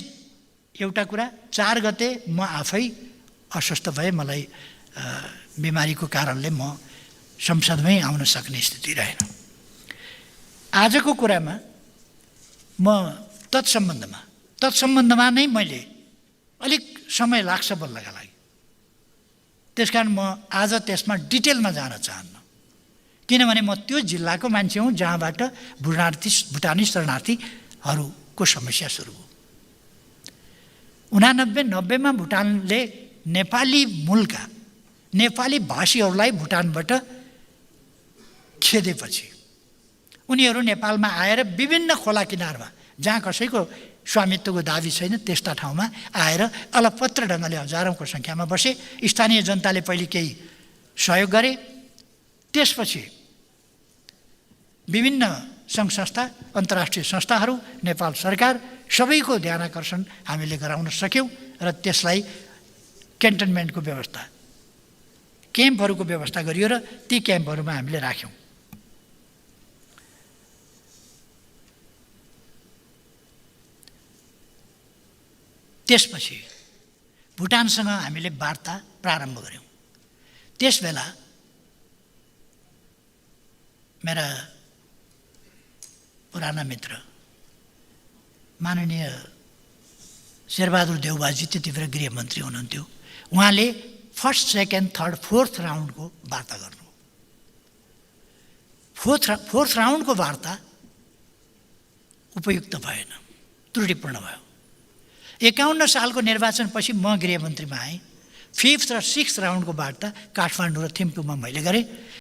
एउटा कुरा 4 गते म आफै अस्वस्थ भए, मलाई बिमारीको कारणले म संसदमै आउन सक्ने स्थिति रहेन। आजको कुरामा म तत्सम्बन्धमा नै मैले अलिक समय लाग्छ बोल्नका लागि, त्यसकारण म आज त्यसमा डिटेलमा जान चाहन्न, किनभने म त्यो जिल्लाको मान्छे हुँ जहाँबाट भुटानी शरणार्थीहरूको समस्या सुरु हो। 89-90 मा भुटानले नेपाली मूलका नेपाली भाषीहरूलाई भुटानबाट खेदेपछि उनीहरू नेपालमा आएर विभिन्न खोला किनारमा जहाँ कसैको स्वामित्वको दाबी छैन त्यस्ता ठाउँमा आएर अलपत्र ढङ्गले हजारौँको सङ्ख्यामा बसे। स्थानीय जनताले पहिले केही सहयोग गरे, त्यसपछि विभिन्न सङ्घ संस्था, अन्तर्राष्ट्रिय संस्थाहरू, नेपाल सरकार सबैको ध्यानाकर्षण हामीले गराउन सक्यौँ र त्यसलाई क्यान्टनमेन्टको व्यवस्था, क्याम्पहरूको व्यवस्था गरियो र ती क्याम्पहरूमा हामीले राख्यौँ। त्यसपछि भुटानसँग हामीले वार्ता प्रारम्भ गऱ्यौँ। त्यसबेला मेरा पुराना मित्र माननीय शेरबहादुर देउबाजी त्यतिबेला गृहमन्त्री हुनुहुन्थ्यो, उहाँले फर्स्ट, सेकेन्ड, थर्ड, फोर्थ राउन्डको वार्ता गर्नु। फोर्थ राउन्डको वार्ता उपयुक्त भएन, त्रुटिपूर्ण भयो। 51 सालको निर्वाचनपछि म गृहमन्त्रीमा आएँ। 5th र 6th राउन्डको वार्ता काठमाडौँ र थिम्पूमा मैले गरेँ।